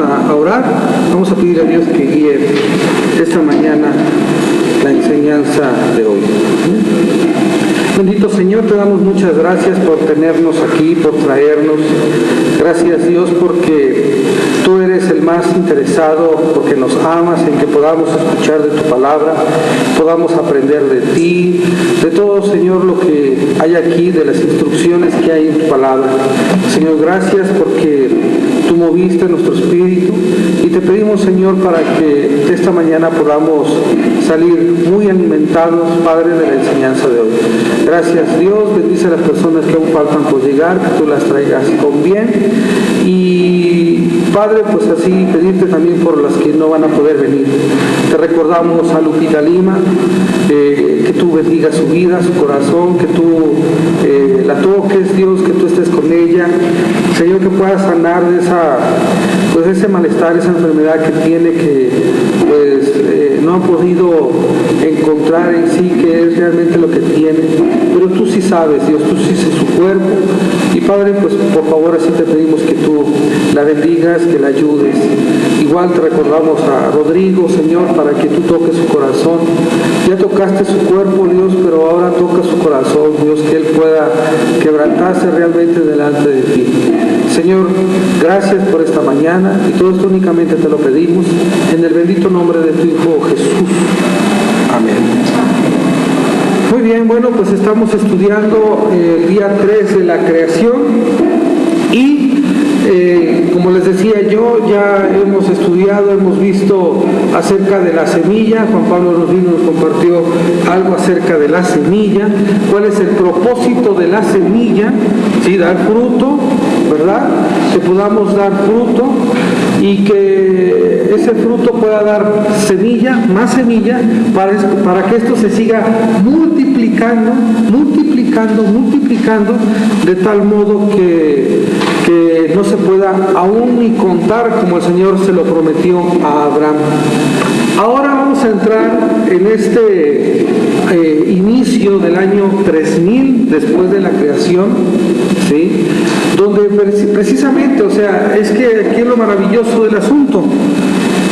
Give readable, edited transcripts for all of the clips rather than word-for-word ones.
a orar, vamos a pedir a Dios que guíe esta mañana la enseñanza de hoy. Bendito Señor, te damos muchas gracias por tenernos aquí, por traernos. Gracias Dios porque tú eres el más interesado, porque nos amas en que podamos escuchar de tu palabra, podamos aprender de ti, de todo Señor lo que hay aquí, de las instrucciones que hay en tu palabra. Señor, gracias porque tú moviste nuestro espíritu y te pedimos Señor para que esta mañana podamos salir muy alimentados, Padre, de la enseñanza de hoy. Gracias Dios, bendice a las personas que aún faltan por llegar, que tú las traigas con bien y Padre, pues así pedirte también por las que no van a poder venir. Te recordamos a Lupita Lima, que tú bendigas su vida, su corazón, que tú la toques, Dios, que tú estés con ella, Señor, que pueda sanar de ese malestar, esa enfermedad que tiene, que pues no ha podido encontrar en sí qué es realmente lo que tiene, pero tú sí sabes, Dios, tú sí sabes su cuerpo y Padre, pues por favor así te pedimos que tú la bendigas, que la ayudes. Igual te recordamos a Rodrigo, Señor, para que tú toques su corazón. Ya tocaste su cuerpo, Dios, pero ahora toca su corazón, Dios, que él pueda quebrantarse realmente delante de ti. Señor, gracias por esta mañana y todo esto únicamente te lo pedimos en el bendito nombre de tu Hijo Jesús. Amén. Muy bien, bueno, pues estamos estudiando el día 3 de la creación y como les decía yo, ya hemos estudiado, hemos visto acerca de la semilla. Juan Pablo nos compartió algo acerca de la semilla, cuál es el propósito de la semilla, ¿sí? Dar fruto, ¿verdad? Que podamos dar fruto y que ese fruto pueda dar semilla, más semilla, para que esto se siga multiplicando, de tal modo que no se pueda aún ni contar como el Señor se lo prometió a Abraham. Ahora vamos a entrar en este inicio del año 3000 después de la creación, ¿sí? Donde precisamente, o sea, es que aquí es lo maravilloso del asunto,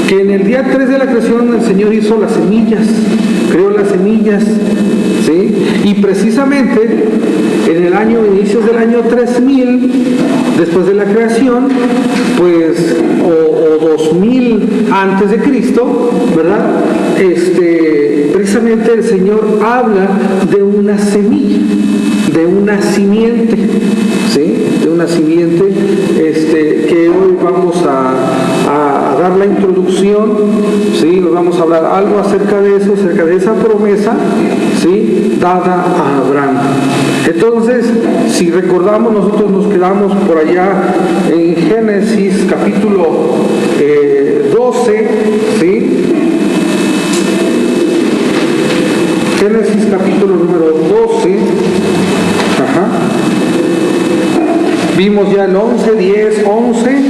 que en el día 3 de la creación el Señor hizo las semillas, creó las semillas, ¿sí? Y precisamente en el año, inicios del año 3000, después de la creación, pues, o 2000 antes de Cristo, ¿verdad? Precisamente el Señor habla de una semilla, de una simiente, ¿sí? De una simiente, que hoy vamos a dar la introducción, ¿sí? Vamos a hablar algo acerca de eso, acerca de esa promesa, ¿sí? Dada a Abraham. Entonces, si recordamos, nosotros nos quedamos por allá en Génesis capítulo 12, ¿sí? Génesis capítulo número 12, vimos ya el 11, 10, 11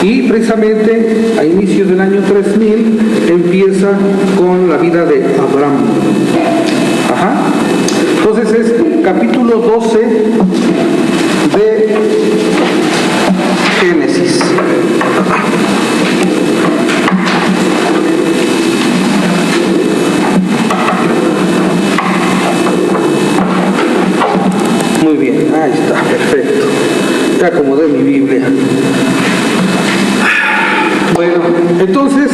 y precisamente a inicios del año 3000 empieza con la vida de Abraham. Entonces es capítulo 12 de Génesis. Muy bien, ahí está, perfecto. Ya acomodé mi Biblia. Bueno, entonces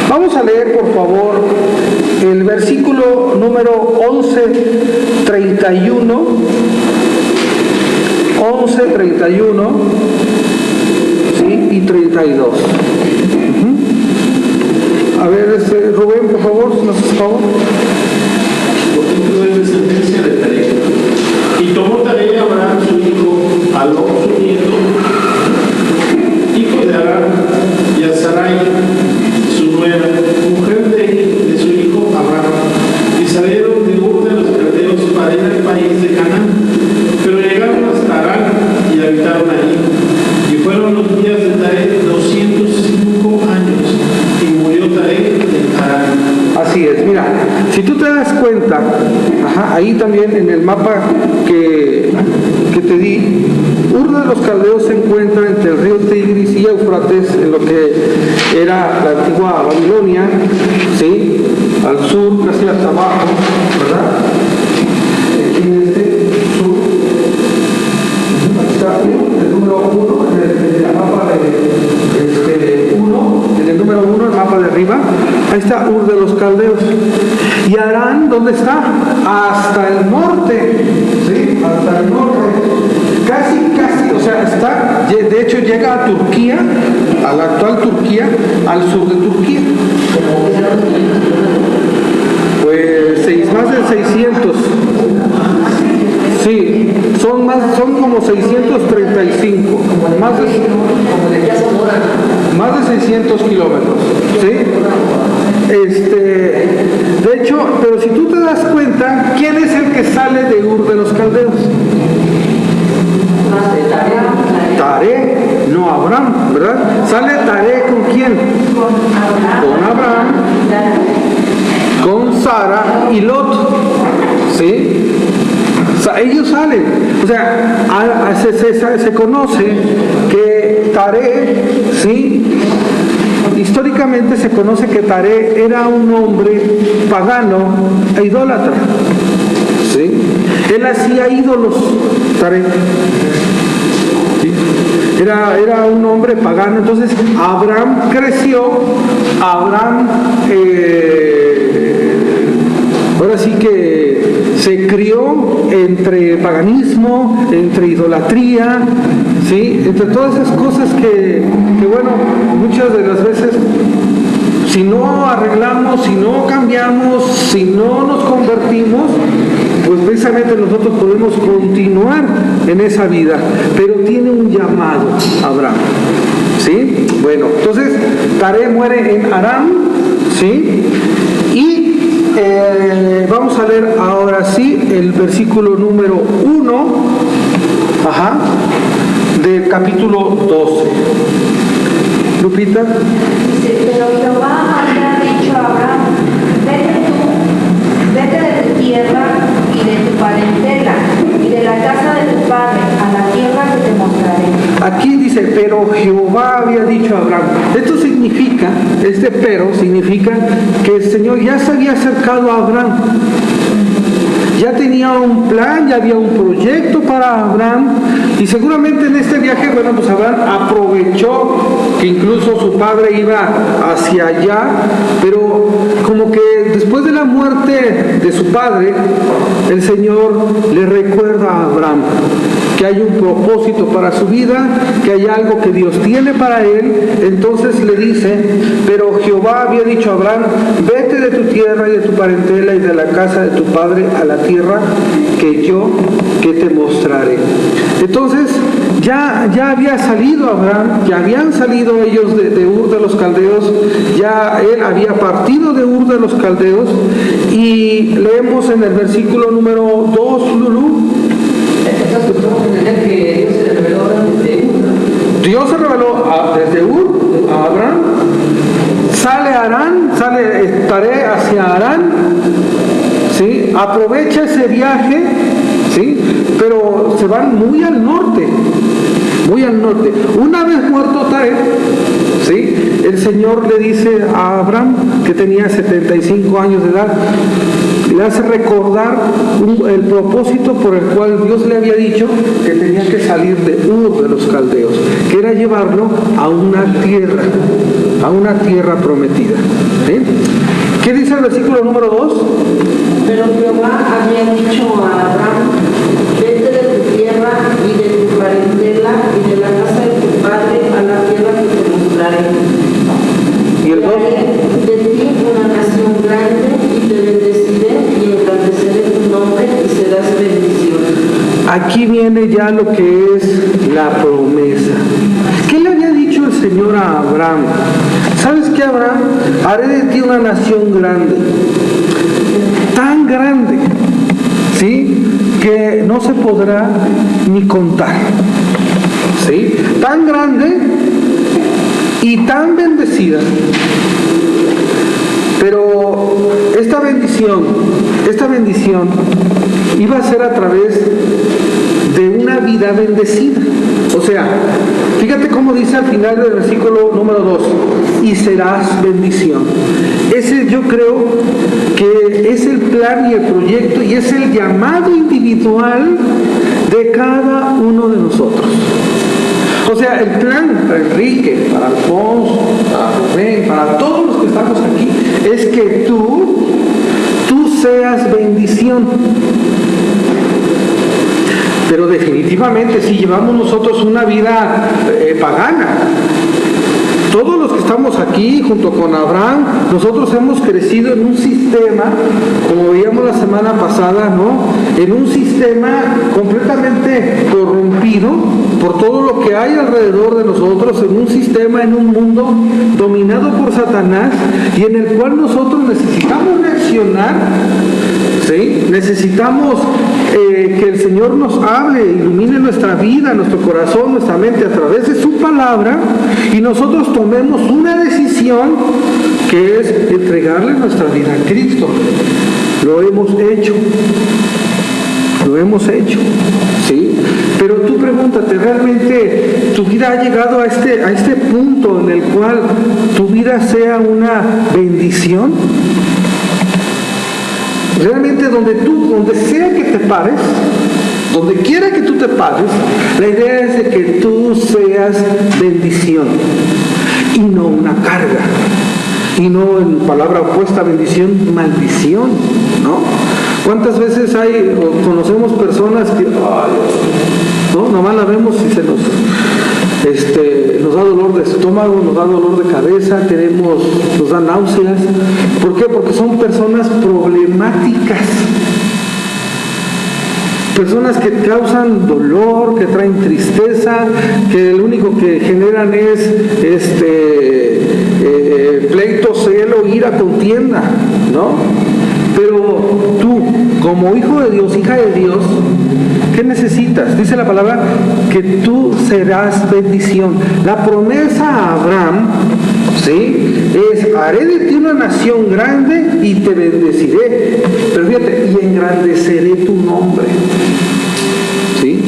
vamos a leer por favor el versículo número 11:31, ¿sí? Y 32. A ver, Rubén, por favor, si nos hace favor. Por título es descendencia de Taré. Y tomó Taré a Abraham su hijo, a Lot su nieto, hijo de Abraham, y a Sarai su nuera, mujer de su hijo Abraham, y salieron de Ur de los Caldeos para ir al país de Canaán, pero llegaron hasta Harán y habitaron allí, y fueron los días de Taré 205 años, y murió Taré en Harán. Así es, mira, si tú te das cuenta, ahí también en el mapa que te di, Ur de los Caldeos se encuentra entre el río Tigris y Éufrates, en lo que era la antigua Babilonia, ¿sí? Al sur, casi hasta abajo, ¿verdad? Aquí en este sur, aquí está el número 1, en el mapa de 1, en el número 1, el mapa de arriba, ahí está Ur de los Caldeos. ¿Y Harán dónde está? Hasta el norte, ¿sí? Hasta el norte. Casi, o sea, está, de hecho llega a Turquía, a la actual Turquía, al sur de Turquía. Pues más de 600. Sí, son como 635, más de 600 kilómetros, ¿sí? De hecho, pero si tú te das cuenta, ¿quién es el que sale de Ur de los Caldeos? Taré, no Abraham, ¿verdad? ¿Sale Taré con quién? Con Abraham, con Sara y Lot, ¿sí? O sea, ellos salen. O sea, se conoce que Taré, ¿sí? Históricamente se conoce que Taré era un hombre pagano e idólatra, ¿sí? Él hacía ídolos, Taré. ¿Sí? Era un hombre pagano. Entonces Abraham creció, ahora sí que se crió entre paganismo, entre idolatría, ¿sí? Entre todas esas cosas que bueno, muchas de las veces, si no arreglamos, si no cambiamos, si no nos convertimos, pues precisamente nosotros podemos continuar en esa vida, pero tiene un llamado Abraham, ¿sí? Bueno, entonces Taré muere en Harán, ¿sí? Y vamos a leer ahora sí el versículo número 1, del capítulo 12. Lupita. Dice, pero Jehová había dicho a Abraham, vete de tu tierra y de tu parentela y de la casa de tu padre a la tierra que te mostraré. Aquí dice, pero Jehová había dicho a Abraham. Esto significa, pero significa que el Señor ya se había acercado a Abraham. Ya tenía un plan, ya había un proyecto para Abraham, y seguramente en este viaje, bueno, pues Abraham aprovechó que incluso su padre iba hacia allá, pero como que después de la muerte de su padre, el Señor le recuerda a Abraham que hay un propósito para su vida, que hay algo que Dios tiene para él. Entonces le dice, pero Jehová había dicho a Abraham, vete de tu tierra y de tu parentela y de la casa de tu padre a la tierra que te mostraré. Entonces ya había salido Abraham, ya habían salido ellos de Ur de los Caldeos, ya él había partido de Ur de los Caldeos, y leemos en el versículo número 2, Lulú. Entonces podemos entender que Dios se reveló desde Ur. Dios se reveló desde Ur a Abraham. Sale Taré hacia Harán, ¿sí? Aprovecha ese viaje, ¿sí? Pero se van muy al norte. Una vez muerto Taré, ¿sí? El Señor le dice a Abraham, que tenía 75 años de edad, le hace recordar el propósito por el cual Dios le había dicho que tenía que salir de Ur de los Caldeos, que era llevarlo a una tierra prometida, ¿sí? ¿Qué dice el versículo número 2? Pero Jehová había dicho a Abraham, vete de tu tierra y de tu parentela y de la casa de tu padre a la tierra que te mostraré. ¿Y el 2? De ti una nación grande y te bendeciré y engrandeceré tu nombre y serás bendición. Aquí viene ya lo que es la promesa. ¿Qué le había dicho el Señor a Abraham? ¿Sabes qué, Abraham? Haré de ti una nación grande. Tan grande, ¿sí? Que no se podrá ni contar. ¿Sí? Tan grande y tan bendecida. Pero esta bendición iba a ser a través de una vida bendecida. O sea, fíjate cómo dice al final del versículo número 2, y serás bendición. Ese yo creo que es el plan y el proyecto y es el llamado individual de cada uno de nosotros. O sea, el plan para Enrique, para Alfonso, para Rubén, para todos los que estamos aquí, es que tú seas bendición. Pero definitivamente si llevamos nosotros una vida pagana, todos los que estamos aquí junto con Abraham, nosotros hemos crecido en un sistema, como veíamos la semana pasada, ¿no? En un sistema completamente corrompido por todo lo que hay alrededor de nosotros, en un sistema, en un mundo dominado por Satanás y en el cual nosotros necesitamos reaccionar, ¿sí? Necesitamos que el Señor nos hable, ilumine nuestra vida, nuestro corazón, nuestra mente a través de su palabra y nosotros tomemos una decisión que es entregarle nuestra vida a Cristo. Lo hemos hecho, ¿sí? Pero tú pregúntate, ¿realmente tu vida ha llegado a este punto en el cual tu vida sea una bendición? Realmente donde sea que te pares, donde quiera que tú te pares, la idea es de que tú seas bendición y no una carga. Y no en palabra opuesta, bendición, maldición, ¿no? ¿Cuántas veces conocemos personas que, ¿no? Nomás la vemos y nos da dolor de estómago, nos da dolor de cabeza, nos da náuseas? ¿Por qué? Porque son personas problemáticas. Personas que causan dolor, que traen tristeza, que lo único que generan es pleito, celo, ira, contienda, ¿no? Pero tú, como hijo de Dios, hija de Dios, ¿qué necesitas? Dice la palabra que tú serás bendición. La promesa a Abraham, ¿sí?, es: haré de ti una nación grande y te bendeciré. Pero fíjate, y engrandeceré tu nombre. ¿Sí?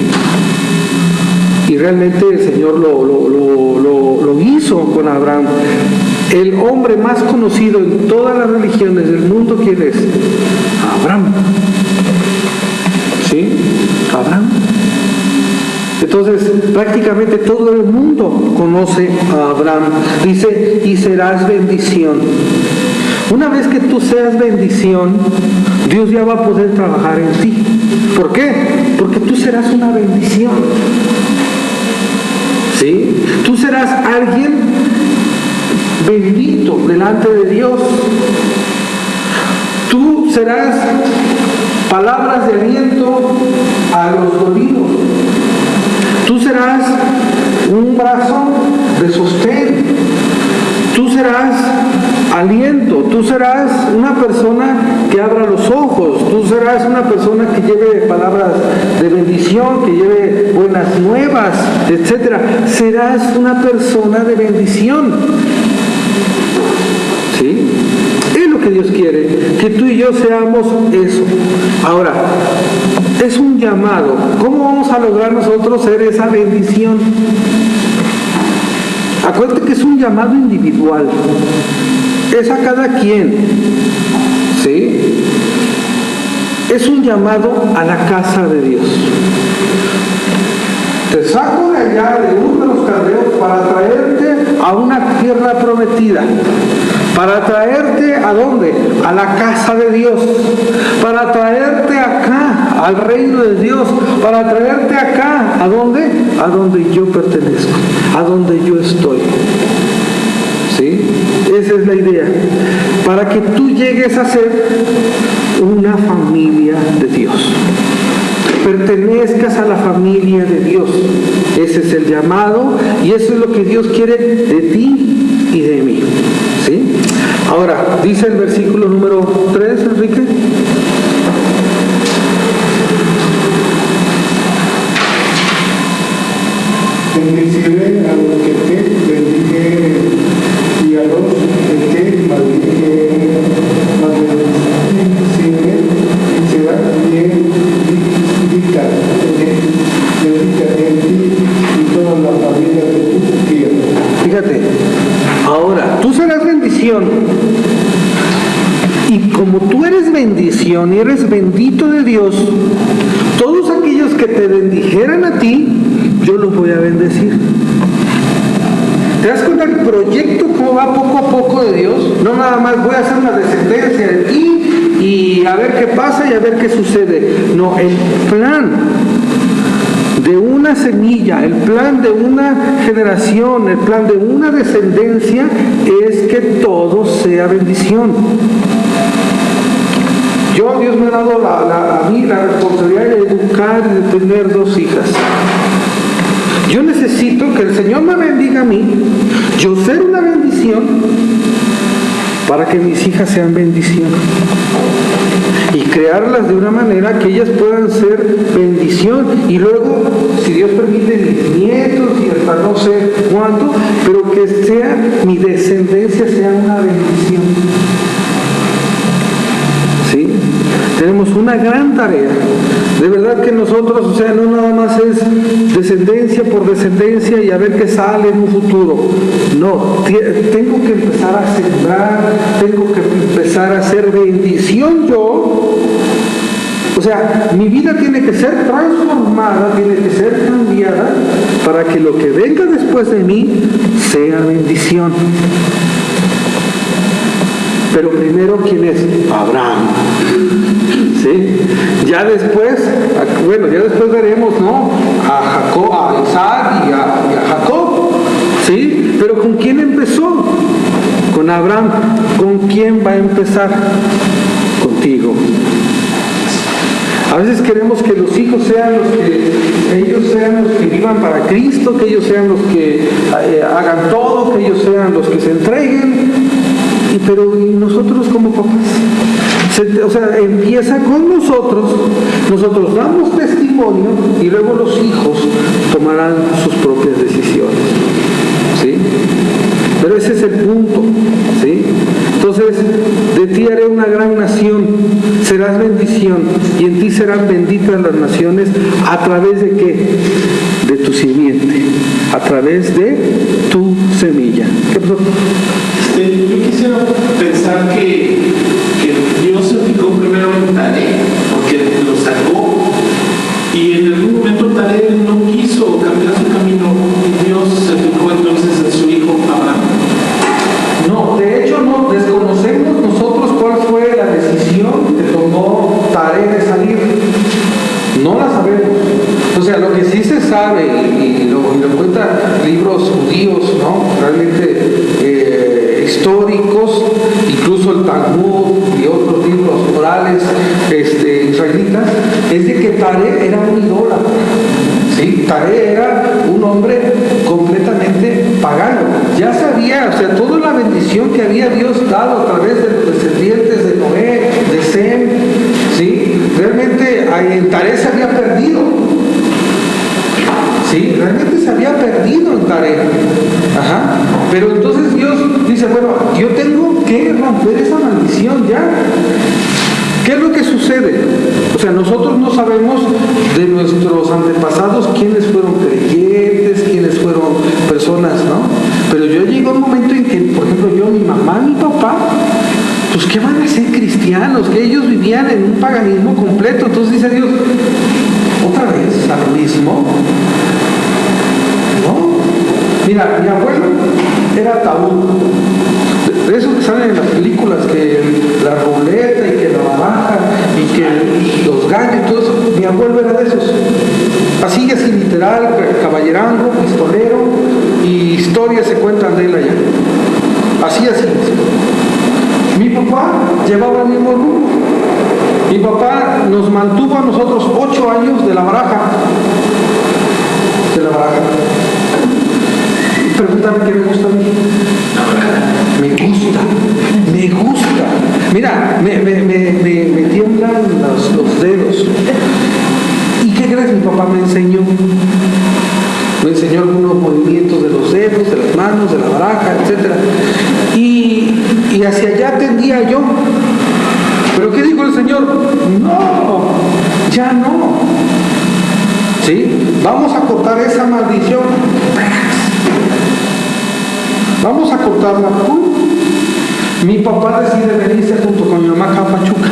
Y realmente el Señor lo hizo con Abraham. El hombre más conocido en todas las religiones del mundo, ¿quién es? Abraham. ¿Sí? Abraham. Entonces, prácticamente todo el mundo conoce a Abraham. Dice, y serás bendición. Una vez que tú seas bendición, Dios ya va a poder trabajar en ti. ¿Por qué? Porque tú serás una bendición. ¿Sí? Tú serás alguien bendito delante de Dios. Tú serás palabras de aliento a los dolidos. Tú serás un brazo de sostén. Tú serás aliento. Tú serás una persona que abra los ojos. Tú serás una persona que lleve palabras de bendición, que lleve buenas nuevas, etc. Serás una persona de bendición. ¿Sí? Es lo que Dios quiere, que tú y yo seamos eso. Ahora, es un llamado. ¿Cómo vamos a lograr nosotros ser esa bendición? Acuérdate que es un llamado individual. Es a cada quien. ¿Sí? Es un llamado a la casa de Dios. Te saco de allá, de Ur de los Caldeos, para traerte a una tierra prometida. Para traerte ¿a dónde? A la casa de Dios. Para traerte acá, al reino de Dios. Para traerte acá, ¿a dónde? A donde yo pertenezco, a donde yo estoy. ¿Sí? Esa es la idea. Para que tú llegues a ser una familia de Dios. Pertenezcas a la familia de Dios. Ese es el llamado y eso es lo que Dios quiere de ti y de mí. ¿Sí? Ahora, dice el versículo número 3, Enrique. Bendeciré a los que te bendijeren y a los que te maldijeren, mas bendeciré y será bien dictado. Ahora, tú serás bendición. Y como tú eres bendición y eres bendito de Dios, todos aquellos que te bendijeran a ti, yo los voy a bendecir. ¿Te das cuenta el proyecto cómo va poco a poco de Dios? No nada más voy a hacer una descendencia de ti y a ver qué pasa y a ver qué sucede. No, el plan de una semilla, el plan de una generación, el plan de una descendencia es que todo sea bendición. Dios me ha dado a mí la responsabilidad de educar y de tener 2 hijas. Yo necesito que el Señor me bendiga a mí, yo ser una bendición, para que mis hijas sean bendición. Y crearlas de una manera que ellas puedan ser bendición. Y luego, si Dios permite, mis nietos y hasta no sé cuánto, pero que sea mi descendencia sea una bendición. ¿Sí? Tenemos una gran tarea. De verdad que nosotros, o sea, no nada más es descendencia por descendencia y a ver qué sale en un futuro. No, tengo que empezar a sembrar, tengo que empezar a hacer bendición yo. O sea, mi vida tiene que ser transformada, tiene que ser cambiada para que lo que venga después de mí sea bendición. Pero primero, ¿quién es? Abraham. ¿Sí? Ya después veremos, ¿no? A Jacob, a Isaac y a Jacob. ¿Sí? Pero ¿con quién empezó? Con Abraham. ¿Con quién va a empezar? Contigo. A veces queremos que los hijos sean ellos sean los que vivan para Cristo, que ellos sean los que hagan todo, que ellos sean los que se entreguen. Pero ¿y nosotros como papás? O sea, empieza con nosotros damos testimonio y luego los hijos tomarán sus propias decisiones. ¿Sí? Pero ese es el punto. ¿Sí? Entonces, de ti haré una gran nación, serás bendición y en ti serán benditas las naciones. ¿A través de qué? De tu simiente, a través de tu semilla. ¿Qué pasó? Yo quisiera pensar que Dios se fijó primero en Taré, porque lo sacó, y en algún momento Taré no quiso cambiar su camino, y Dios se fijó entonces en su hijo Abraham. No, de hecho no desconocemos nosotros cuál fue la decisión que tomó Taré de salir. No la sabemos. O sea, lo que sí se sabe, y lo cuentan libros judíos, ¿no? Realmente históricos, incluso el Talmud y otros libros orales israelitas, es de que Taré era un idólatra. ¿Sí? Taré era un hombre completamente pagano. Ya sabía, o sea, toda la bendición que había Dios dado a través de los descendientes de Noé, de Sem, ¿sí? Realmente en Taré se había perdido. ¿Sí? Realmente se había perdido en Taré. Ajá. Pero entonces Dios dice, bueno, yo tengo que romper esa maldición ya. ¿Qué es lo que sucede? O sea, nosotros no sabemos de nuestros antepasados quiénes fueron creyentes, quiénes fueron personas, ¿no? Pero yo llegó un momento en que, por ejemplo, mi mamá, mi papá, pues ¿qué van a ser cristianos? Que ellos vivían en un paganismo completo. Entonces dice Dios, otra vez a lo mismo. ¿No? Mira, mi abuelo era ataúd. De esos que salen en las películas, que la ruleta y que la baraja y que los gallos y todo eso, mi abuelo era de esos. Así literal, caballerango, pistolero, y historias se cuentan de él allá. Así. Mi papá llevaba el mismo rumbo. Mi papá nos mantuvo a nosotros 8 años de la baraja. Pregúntame qué me gusta a mí. Me gusta. Mira, me tiemblan los dedos. ¿Y qué crees? Mi papá me enseñó. Me enseñó algunos movimientos de los dedos, de las manos, de la baraja, etc. Y hacia allá tendía yo. ¿Pero qué dijo el Señor? No, ya no. ¿Sí? Vamos a cortar esa maldición. vamos a cortarla. Mi papá decide venirse junto con mi mamá acá a Pachuca.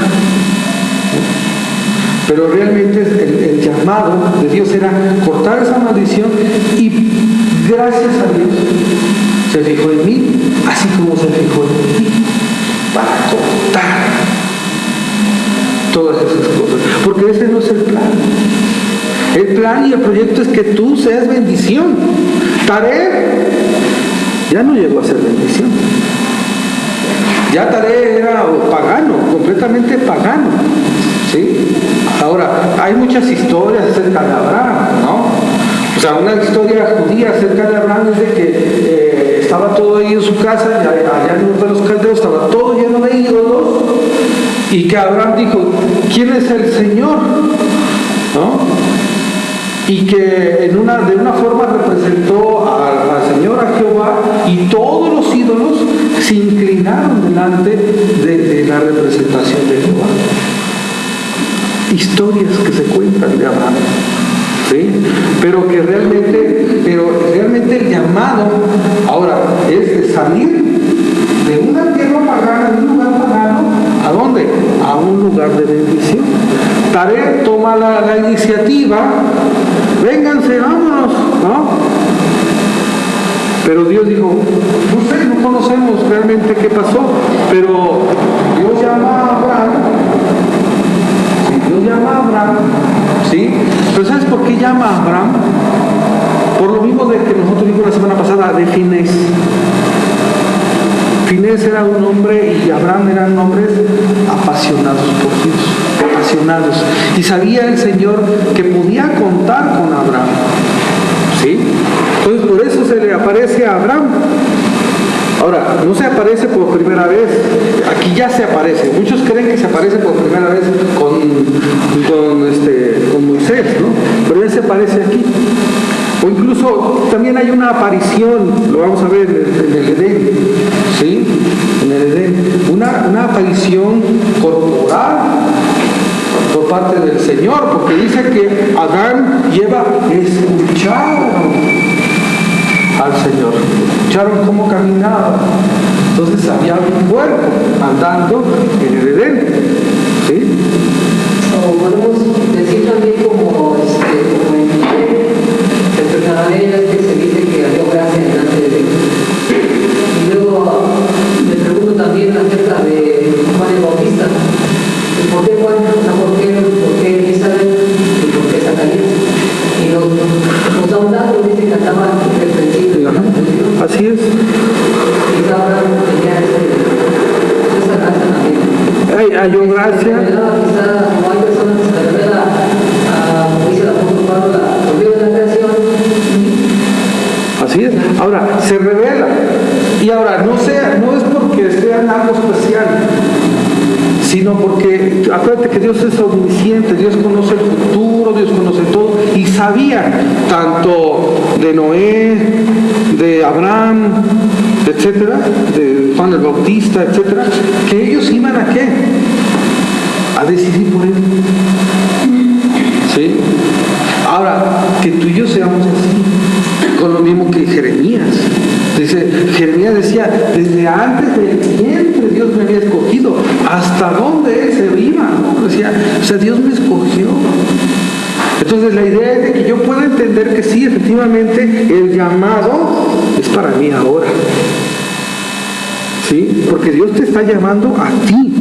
Pero realmente el llamado de Dios era cortar esa maldición y gracias a Dios se fijó en mí, así como se fijó en ti, para cortar todas esas cosas. Porque ese no es el plan. El plan y el proyecto es que tú seas bendición. Taré ya no llegó a ser bendición. Ya Taré era pagano, completamente pagano. ¿Sí? Ahora, hay muchas historias acerca de Abraham, ¿no? O sea, una historia judía acerca de Abraham es de que estaba todo ahí en su casa, y allá en de los caldeos estaba todo lleno de ídolos, y que Abraham dijo, ¿quién es el Señor? ¿No? Y que de una forma representó al Señor, a Jehová, y todos los ídolos se inclinaron delante de la representación de Jehová. Historias que se cuentan de Abraham, ¿sí? Pero realmente el llamado ahora es de salir de una tierra pagana, de un lugar pagano, ¿a dónde? A un lugar de bendición. Taré toma la iniciativa, vénganse, vámonos, ¿no? Pero Dios dijo, no sé, no conocemos realmente qué pasó, pero Dios llama a Abraham. Dios llama a Abraham, ¿sí? Pero ¿sabes por qué llama a Abraham? Por lo mismo de que nosotros vimos la semana pasada de Finés. Finés era un hombre y Abraham eran hombres apasionados por Dios, apasionados. Y sabía el Señor que podía contar con Abraham, ¿sí? Entonces por eso se le aparece a Abraham. Ahora, no se aparece por primera vez, aquí ya se aparece. Muchos creen que se aparece por primera vez con Moisés, ¿no? Pero él se aparece aquí. O incluso también hay una aparición, lo vamos a ver en el Edén, ¿sí? En el Edén, una aparición corporal por parte del Señor, porque dice que Adán lleva escuchado al Señor, escucharon cómo caminaba, entonces había un cuerpo andando en el Edén, ¿sí? O podemos decir también como en el que se dice que había gracia delante de Dios. Y luego me pregunto también acerca de Juan el Bautista. ¿Por qué Juan? ¿Por qué Elizabeth? ¿Y por qué Zacarías? Y nos da un dato, dice que cantaban reprensibles. Así es. Y Abraham tenía esa gracia también. Hay gracia. Quizá como hay personas que se revela, como dice el apóstol Pablo, por medio de la creación. Así es. Ahora, se revela. Y ahora, no es porque sean algo especial, sino porque, acuérdate que Dios es omnisciente, Dios conoce el futuro, Dios conoce todo, y sabía tanto de Noé, de Abraham, etcétera, de Juan el Bautista, etcétera, que ellos iban a ¿qué? A decidir por él. ¿Sí? Ahora, que tú y yo seamos así, con lo mismo que Jeremías. Dice, Jeremías decía, desde antes del vientre Dios me había escogido, hasta donde él se iba, ¿no? Decía, o sea, Dios me escogió. Entonces la idea es de que yo pueda entender que sí, efectivamente, el llamado es para mí ahora. ¿Sí? Porque Dios te está llamando a ti.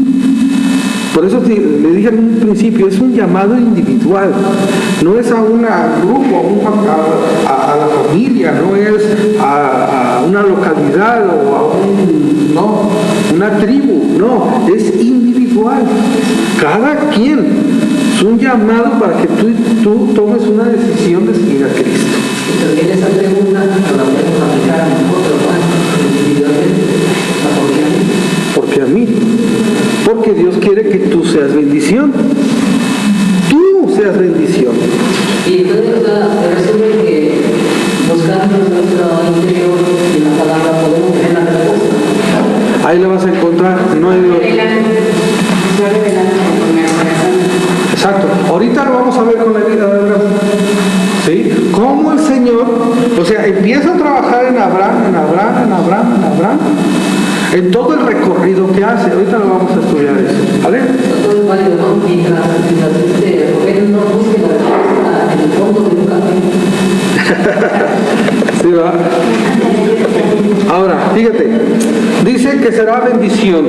Por eso le dije en un principio, es un llamado individual, no es a un grupo, a la familia, no es a una localidad o a una tribu, no, es individual. Cada quien es un llamado para que tú tomes una decisión de seguir a Cristo. Y también esa pregunta la podemos aplicar a nosotros, individualmente, porque a mí. Porque Dios quiere que tú seas bendición. Tú seas bendición. Y entonces se resume que buscando nuestro interior y la palabra podemos tener la respuesta. Ahí la vas a encontrar. No hay... Exacto. Ahorita lo vamos a ver con la vida de Abraham. ¿Sí? Cómo el Señor, o sea, empieza a trabajar en Abraham, en todo el recorrido que hace. Ahorita lo vamos a estudiar eso, ¿vale? Todo es válido, ¿no? Mientras Rubén no busque la respuesta en el fondo de un café. Sí, va. Ahora, fíjate, dice que será bendición.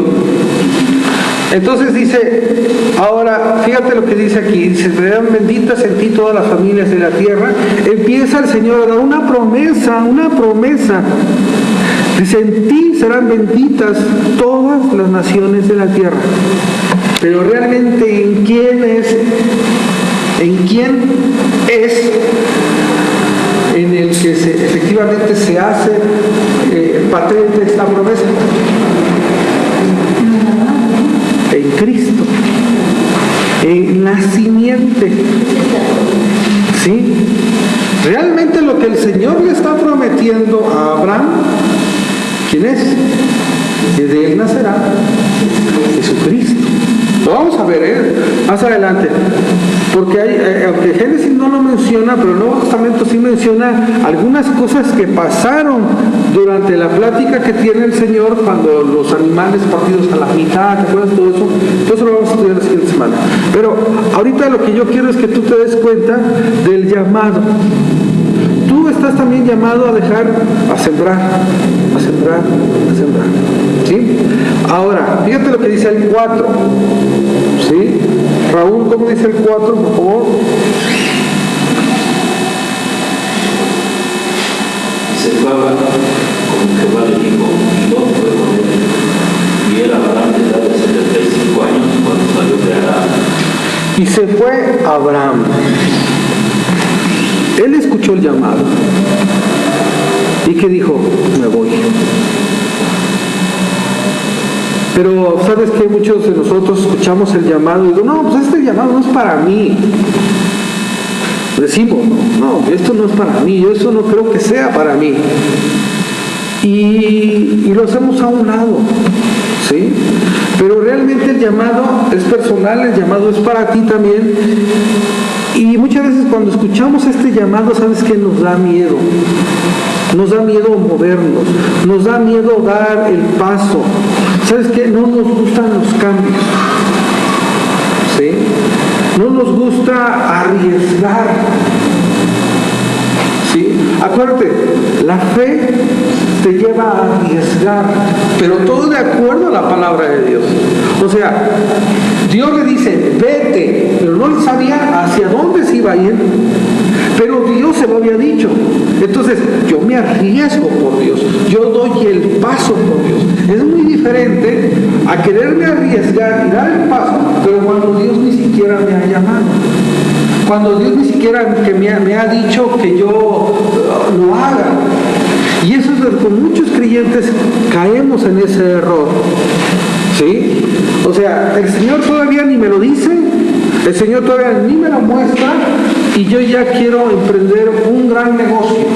Entonces dice, ahora, fíjate lo que dice aquí, dice, serán benditas en ti todas las familias de la tierra. Empieza el Señor a dar una promesa. Dice, en ti serán benditas todas las naciones de la tierra. Pero realmente, ¿en quién es? En el que efectivamente se hace patente esta promesa. En Cristo, en la simiente. ¿Sí? Realmente lo que el Señor le está prometiendo a Abraham, ¿quién es? Que de él nacerá Jesucristo. Lo vamos a ver más adelante, porque aunque Génesis no lo menciona, pero el Nuevo Testamento sí menciona algunas cosas que pasaron durante la plática que tiene el Señor cuando los animales partidos a la mitad, ¿te acuerdas todo eso? Todo eso lo vamos a estudiar la siguiente semana. Pero ahorita lo que yo quiero es que tú te des cuenta del llamado. Tú estás también llamado a sembrar. ¿Sí? Ahora, fíjate lo que dice el 4. ¿Sí? Raúl, ¿cómo dice el 4, por favor? Se fue Abraham como Jehová le dijo, y Lot fue con él. Y era Abraham de edad de 75 años cuando salió de Arán. Y se fue Abraham. Él escuchó el llamado. ¿Y qué dijo? Me voy. Pero, ¿sabes qué? Muchos de nosotros escuchamos el llamado y digo, no, pues este llamado no es para mí. Decimos, no, esto no es para mí, yo eso no creo que sea para mí. Y lo hacemos a un lado, ¿sí? Pero realmente el llamado es personal, el llamado es para ti también. Y muchas veces cuando escuchamos este llamado, ¿sabes qué? Nos da miedo. Nos da miedo movernos, nos da miedo dar el paso. ¿Sabes qué? No nos gustan los cambios, ¿sí? No nos gusta arriesgar, ¿sí? Acuérdate, la fe te lleva a arriesgar, pero todo de acuerdo a la palabra de Dios. O sea, Dios le dice, vete, pero no sabía hacia dónde se iba a ir, pero Dios se lo había dicho. Entonces, yo me arriesgo por Dios, yo doy el paso por Dios. Es muy diferente a quererme arriesgar y dar el paso, pero cuando Dios ni siquiera me ha llamado. Cuando Dios ni siquiera me ha dicho que yo lo haga. Y eso es lo que muchos creyentes caemos en ese error. ¿Sí? O sea, el Señor todavía ni me lo dice, el Señor todavía ni me lo muestra, y yo ya quiero emprender un gran negocio.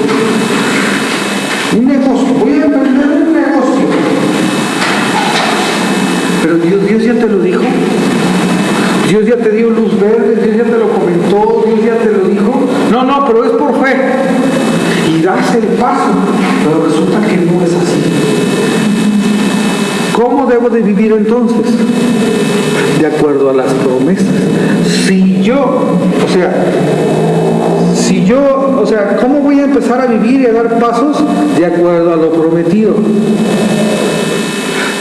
Un negocio, voy a emprender un negocio. Pero Dios ya te lo dijo. Dios ya te dio luz verde, Dios ya te lo comentó, Dios ya te lo dijo. No, pero es por fe. Y das el paso, pero resulta que no es así. ¿Cómo debo de vivir entonces? De acuerdo a las promesas. ¿Cómo voy a empezar a vivir y a dar pasos? De acuerdo a lo prometido.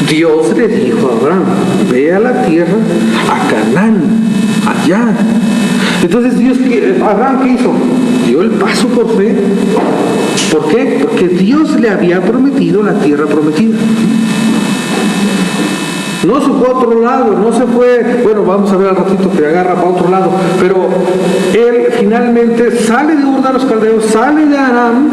Dios le dijo a Abraham, ve a la tierra, a Canaán, allá. Entonces Abraham, ¿qué hizo? Dio el paso por fe. ¿Por qué? Porque Dios le había prometido la tierra prometida. No se fue a otro lado, no se fue, bueno, vamos a ver al ratito que agarra para otro lado, pero él finalmente sale de Ur de los Caldeos, sale de Aram,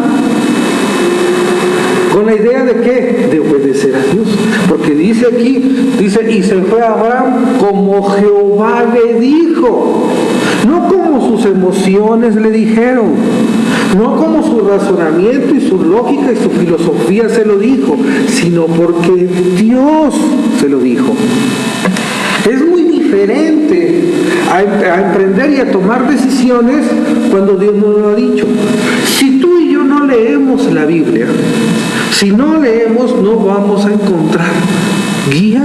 con la idea de ¿qué? De obedecer a Dios. Porque dice aquí, y se fue a Abraham como Jehová le dijo, no como sus emociones le dijeron, no como su razonamiento y su lógica y su filosofía se lo dijo, sino porque Dios se lo dijo. Es muy diferente a emprender y a tomar decisiones cuando Dios no lo ha dicho. Si tú y yo no leemos la Biblia, si no leemos, no vamos a encontrar guía,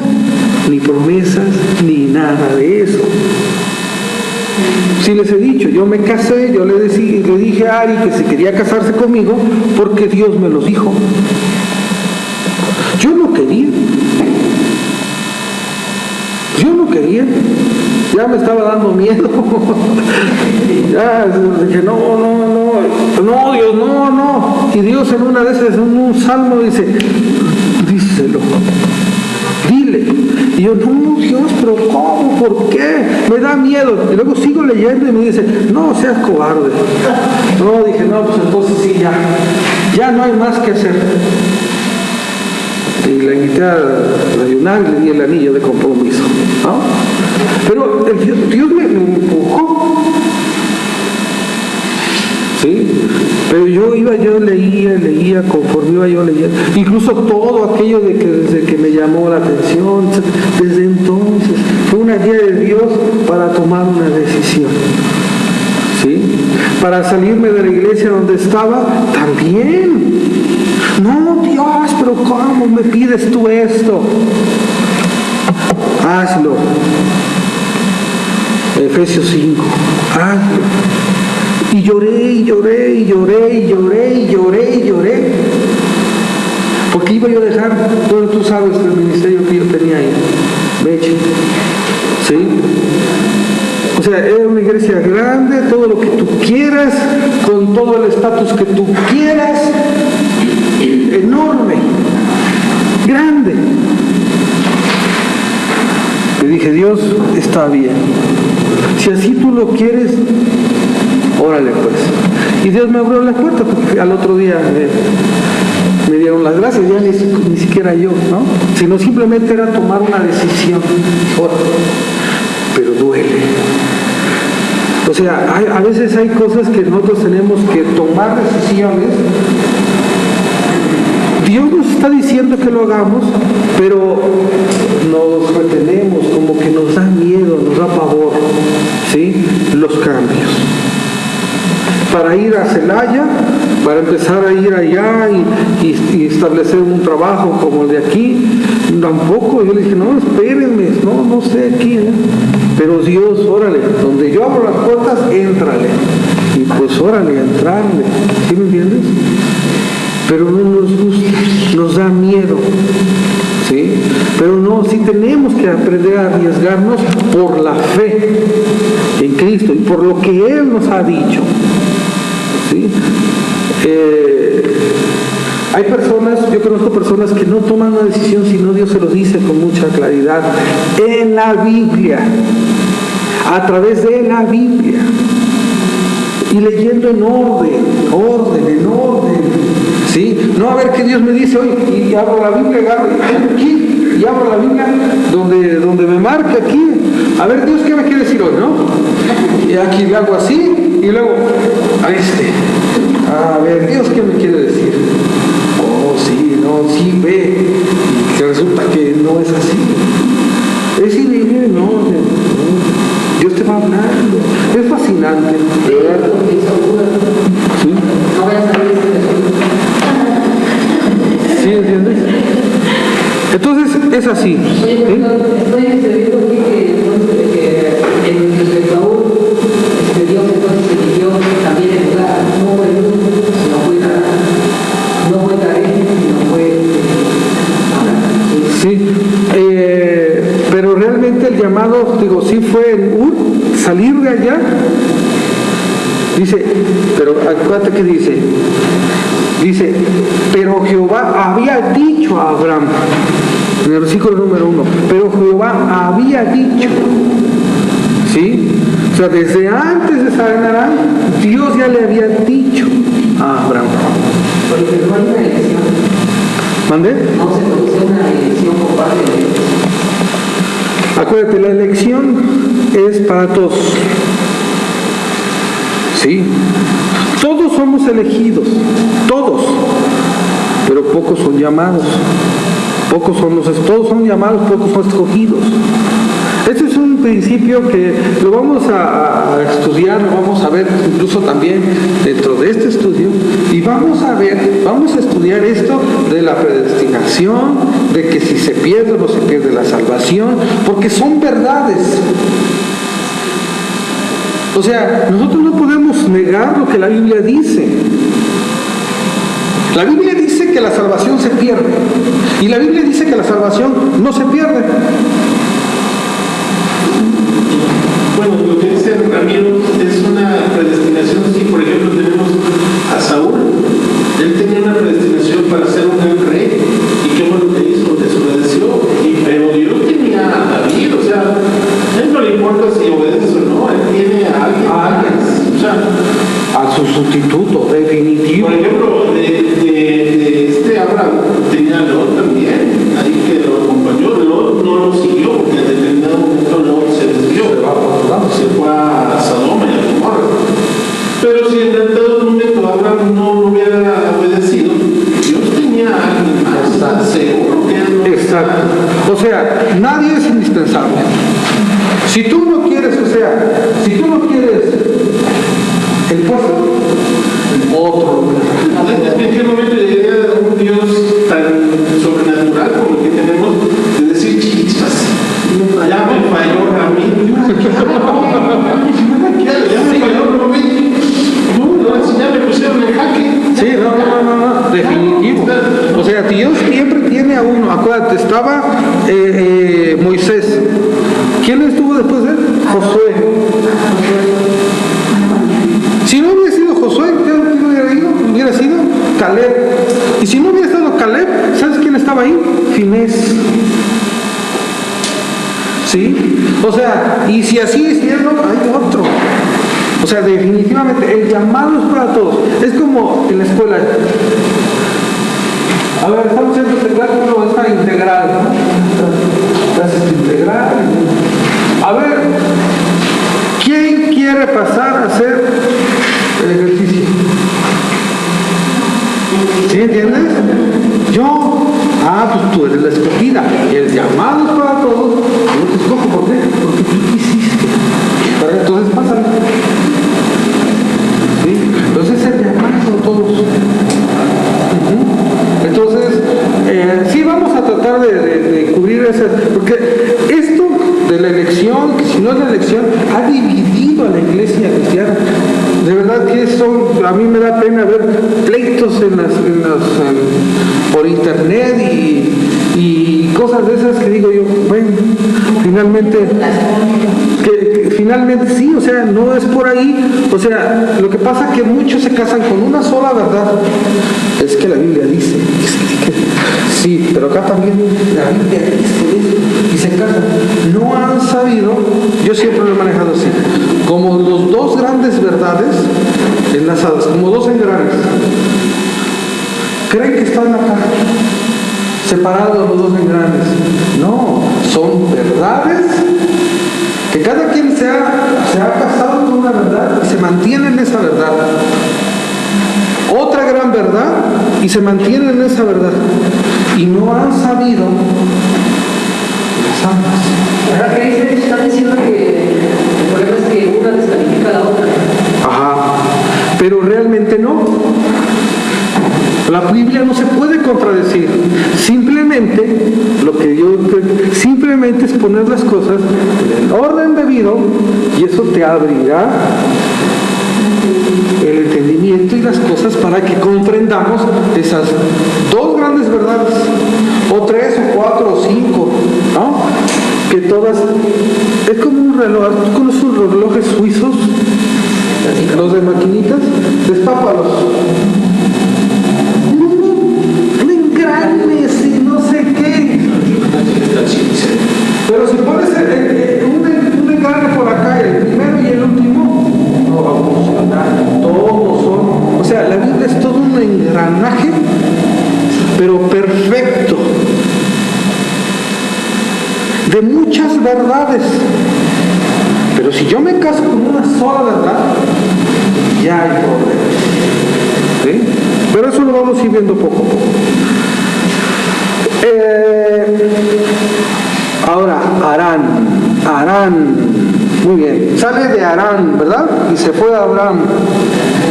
ni promesas, ni nada de eso. Si les he dicho, yo me casé, yo le dije a Ari que si quería casarse conmigo porque Dios me lo dijo. Yo no quería. Ya me estaba dando miedo. Ya dije, no, Dios, no. Y Dios en una de esas, en un salmo dice, díselo, dile. Y yo, no, Dios, pero ¿cómo? ¿Por qué? Me da miedo. Y luego sigo leyendo y me dice, no seas cobarde. No, dije, no, pues entonces sí, ya no hay más que hacer. Y la invité a ayunar y le di el anillo de compromiso, ¿no? Pero Dios me empujó, ¿sí? Pero yo leía conforme iba yo leyendo, incluso todo aquello desde que me llamó la atención, desde entonces fue una guía de Dios para tomar una decisión, ¿sí? Para salirme de la iglesia donde estaba, también. No, Dios, pero ¿cómo me pides tú esto? Hazlo. Efesios 5, hazlo. Y lloré. Porque iba yo a dejar, bueno, tú sabes el ministerio que yo tenía ahí, Meche, ¿sí? O sea, era una iglesia grande, todo lo que tú quieras, con todo el estatus que tú quieras, enorme, grande. Le dije, Dios, está bien. Si así tú lo quieres, órale pues. Y Dios me abrió la puerta, porque al otro día me dieron las gracias, ya ni siquiera yo, ¿no? Sino simplemente era tomar una decisión. Pero duele. O sea, a veces hay cosas que nosotros tenemos que tomar decisiones. Dios nos está diciendo que lo hagamos, pero nos retenemos, como que nos da miedo, nos da pavor, ¿sí? Los cambios. Para ir a Celaya, para empezar a ir allá y establecer un trabajo como el de aquí, tampoco. Yo le dije, no, espérenme, no sé aquí, ¿eh? Pero Dios, órale, donde yo abro las puertas, éntrale. Y pues órale, entrarle, ¿sí me entiendes? Pero no nos gusta, nos da miedo, ¿sí? Pero no, sí tenemos que aprender a arriesgarnos por la fe en Cristo y por lo que Él nos ha dicho, ¿sí? Hay personas, yo conozco personas que no toman una decisión si no Dios se lo dice con mucha claridad en la Biblia, a través de la Biblia, y leyendo en orden, ¿sí? No a ver qué Dios me dice hoy, y abro la Biblia, y abro la Biblia donde me marca aquí, a ver Dios qué me quiere decir hoy, ¿no? Y aquí le hago así, y luego a ver Dios qué me quiere decir. Oh, sí, no, sí, ve, y que resulta que no es así. Es increíble, no, Dios te va hablando, es fascinante, ¿verdad? ¿Sí? No voy a salir de ¿Sí entiendes? Entonces es así. Estoy viendo aquí que en el Esaú, Dios entonces eligió también el lugar, no fue luz, sino fue naranja, no fue carente, sino fue sí, pero realmente el llamado, digo, sí fue en salir de allá. Dice, pero acuérdate que dice, pero Jehová había dicho a Abraham, en el versículo número 1, pero Jehová había dicho, ¿sí? O sea, desde antes de Saranarán, Dios ya le había dicho a Abraham. porque no hay una elección. ¿Mandé? No se produce una elección por parte de Dios. Acuérdate, la elección es para todos. ¿Sí? Todos somos elegidos, todos, pero pocos son llamados. Todos son llamados, pocos son escogidos. Este es un principio que lo vamos a estudiar, lo vamos a ver incluso también dentro de este estudio, y vamos a estudiar esto de la predestinación, de que si se pierde o no se pierde la salvación, porque son verdades. O sea, nosotros no podemos negar lo que la Biblia dice. La Biblia dice que la salvación se pierde, y la Biblia dice que la salvación no se pierde. Bueno, lo que dice Ramiro es una predestinación. Si por ejemplo tenemos a Saúl, él tenía una predestinación para ser un gran rey, y qué bueno que hizo, desobedeció, pero Dios tenía a David. O sea, a él no le importa si obedeces o no, él tiene a alguien, o sea, A su sustituto definitivo. por ejemplo, de este Abraham tenía a Lot también, ahí que lo acompañó. Lot no lo siguió, porque en determinado momento Lot se desvió, se fue a Sodoma y a Gomorra. Pero si en determinado momento Abraham no hubiera obedecido, Dios tenía a alguien más, ¿está seguro que él no? Exacto. O sea, nadie es indispensable. Si tú no quieres el puesto, otro. ¿En qué momento llegaría un Dios tan sobrenatural como el que tenemos de decir, chichas, ya me falló a mí? Ya me falló a mí. No, ya me pusieron en jaque. Sí, no, definitivo. O sea, Dios siempre tiene a uno. Acuérdate, estaba Moisés. ¿Quién estuvo después de él? Josué. Si no hubiera sido Josué, ¿qué hubiera sido? Caleb. Y si no hubiera estado Caleb, ¿sabes quién estaba ahí? Finés. ¿Sí? O sea, y si así es cierto, hay otro. O sea, definitivamente, el llamado es para todos. Es como en la escuela. A ver, estamos haciendo uno está integral, ¿no? Clases integral. A ver, ¿quién quiere pasar a hacer el ejercicio? ¿Sí entiendes? Yo. Pues tú eres la escogida. El llamado es para todos. Yo te escojo, ¿por qué? Porque tú quisiste. Pero entonces pásale. ¿Sí? Entonces el llamado a todos. Entonces, sí vamos a tratar de cubrir esas, porque esto de la elección, que si no es la elección, ha dividido a la iglesia cristiana. De verdad que eso a mí me da pena ver pleitos por internet y cosas de esas que digo yo, bueno, finalmente sí, o sea, no es por ahí. O sea, lo que pasa es que muchos se casan con una sola verdad. Es que la Biblia dice, sí, pero acá también la Biblia dice eso, y se casan. No han sabido, yo siempre lo he manejado así, como los dos grandes verdades enlazadas, como dos engranes. Creen que están acá, separados los dos engranes. No, son verdades que cada quien se ha casado con una verdad y se mantiene en esa verdad. Otra gran verdad y se mantiene en esa verdad. Y no han sabido las ambas. Ahora que dice, están diciendo que el problema es que una descalifica a la otra. Ajá, pero realmente no. La Biblia no se puede contradecir. Simplemente, simplemente es poner las cosas en el orden debido, y eso te abrirá el entendimiento y las cosas para que comprendamos esas dos grandes verdades, o tres, o cuatro, o cinco, ¿no? Que todas, es como un reloj. ¿Tú conoces los relojes suizos? Los de maquinitas, despápalos. Engranes y no sé qué. Pero si pones un engrane por acá, el primero y el último, no va a funcionar. Todos son. O sea, la Biblia es todo un engranaje, pero perfecto, de muchas verdades. Pero si yo me caso con una sola verdad, ya hay problemas. ¿Sí? Pero eso lo vamos a ir viendo poco a poco. Ahora, Harán. Harán. Muy bien. Sale de Harán, ¿verdad? Y se fue a Abraham.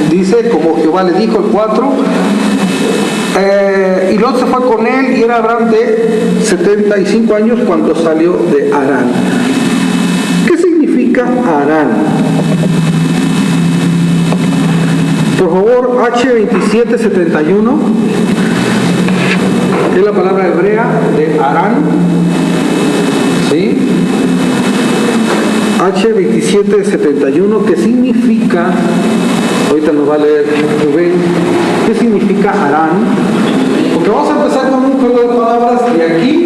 Dice, como Jehová le dijo, el 4. Y Lot se fue con él, y era Abraham de 75 años cuando salió de Harán. ¿Qué significa Harán? Por favor, H2771 es la palabra hebrea de Harán. ¿Sí? H2771, ¿qué significa? Ahorita nos va a leer Rubén. ¿Qué significa Harán? Porque vamos a empezar con un juego de palabras de aquí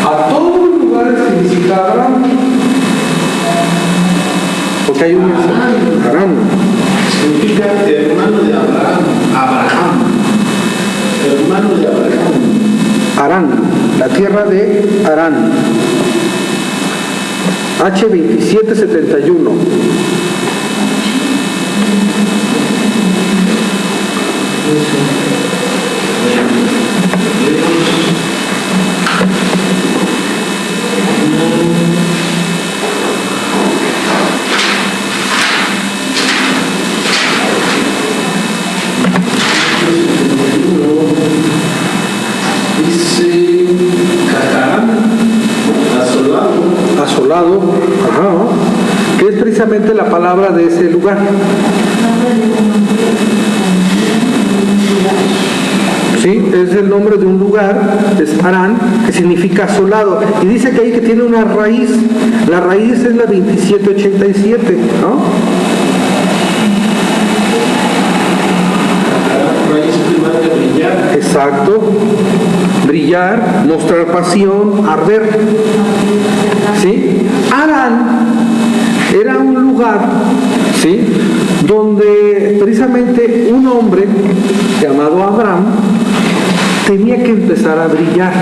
a todos los lugares que significa Harán. Porque hay un Harán. Significa hermano de Abraham. Abraham. Hermano de Abraham. Harán, la tierra de Harán. H2771. Dice Cacarán, Asolado, ajá, que es precisamente la palabra de ese lugar. Sí, es el nombre de un lugar, es Harán, que significa asolado. Y dice que ahí que tiene una raíz. La raíz es la 2787, ¿no? raíz primaria brillar. Exacto. Brillar, mostrar pasión, arder. ¿Sí? Harán era un lugar, ¿sí?, donde precisamente un hombre llamado Abraham tenía que empezar a brillar,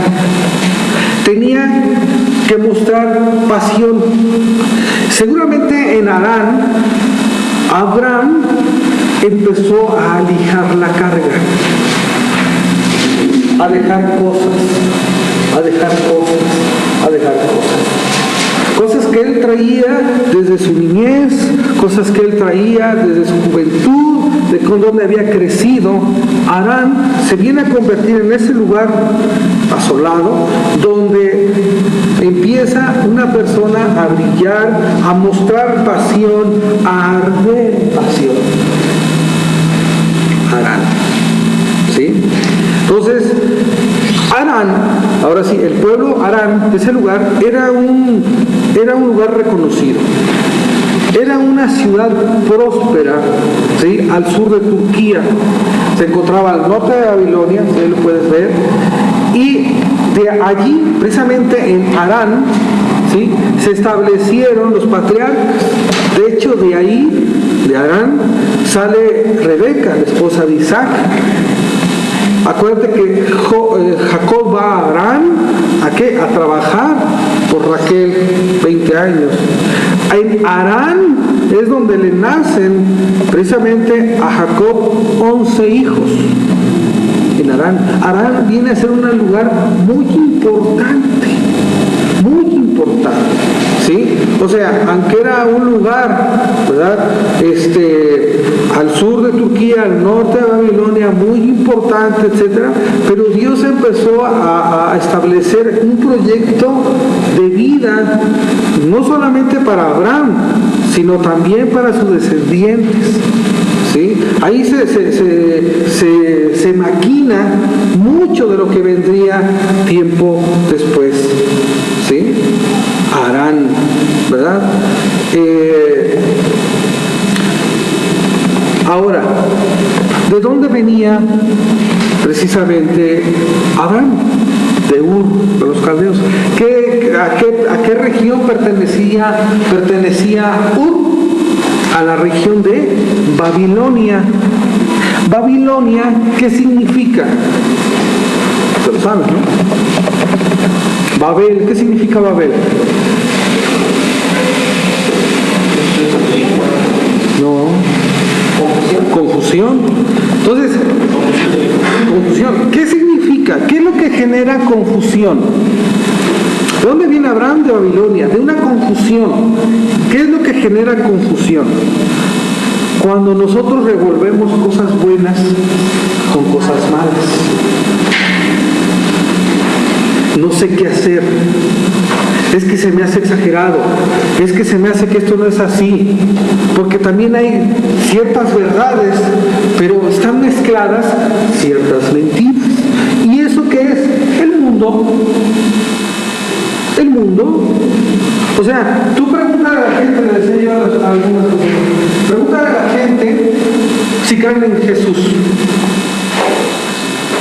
tenía que mostrar pasión. Seguramente en Harán, Abraham empezó a alijar la carga, a dejar cosas, a dejar cosas, a dejar cosas. Cosas que él traía desde su niñez, cosas que él traía desde su juventud, de con donde había crecido. Harán se viene a convertir en ese lugar asolado, donde empieza una persona a brillar, a mostrar pasión, a arder pasión. Harán. ¿Sí? Entonces, Harán, ahora sí, el pueblo Harán, ese lugar, era un lugar reconocido. Era una ciudad próspera, ¿sí?, al sur de Turquía. Se encontraba al norte de Babilonia, si lo puedes ver, y de allí, precisamente en Harán, ¿sí?, se establecieron los patriarcas. De hecho, de ahí, de Harán, sale Rebeca, la esposa de Isaac. Acuérdate que Jacob va a Harán, ¿a qué? A trabajar por Raquel, 20 años. En Harán es donde le nacen precisamente a Jacob 11 hijos. En Harán. Harán viene a ser un lugar muy importante, ¿sí? O sea, aunque era un lugar, ¿verdad?, al sur de Turquía, al norte de Babilonia, muy importante, etcétera, pero Dios empezó a establecer un proyecto de vida, no solamente para Abraham, sino también para sus descendientes. ¿Sí? Ahí se maquina mucho de lo que vendría tiempo después. ¿Sí? Harán, ¿verdad? Ahora, ¿de dónde venía precisamente Abraham? De Ur, de los caldeos. ¿A qué región pertenecía Ur? A la región de Babilonia. Babilonia, ¿qué significa? Se lo saben, ¿no? Babel, ¿qué significa Babel? No. Confusión. Entonces, confusión. ¿Qué significa? ¿Qué es lo que genera confusión? ¿De dónde viene Abraham? De Babilonia, de una confusión. ¿Qué es lo que genera confusión? Cuando nosotros revolvemos cosas buenas con cosas malas. No sé qué hacer. Es que se me hace exagerado. Es que se me hace que esto no es así. Porque también hay ciertas verdades, pero están mezcladas ciertas mentiras. ¿Y eso qué es? El mundo. El mundo. O sea, tú pregúntale a la gente, le decía yo a algunas cosas, pregúntale a la gente si creen en Jesús.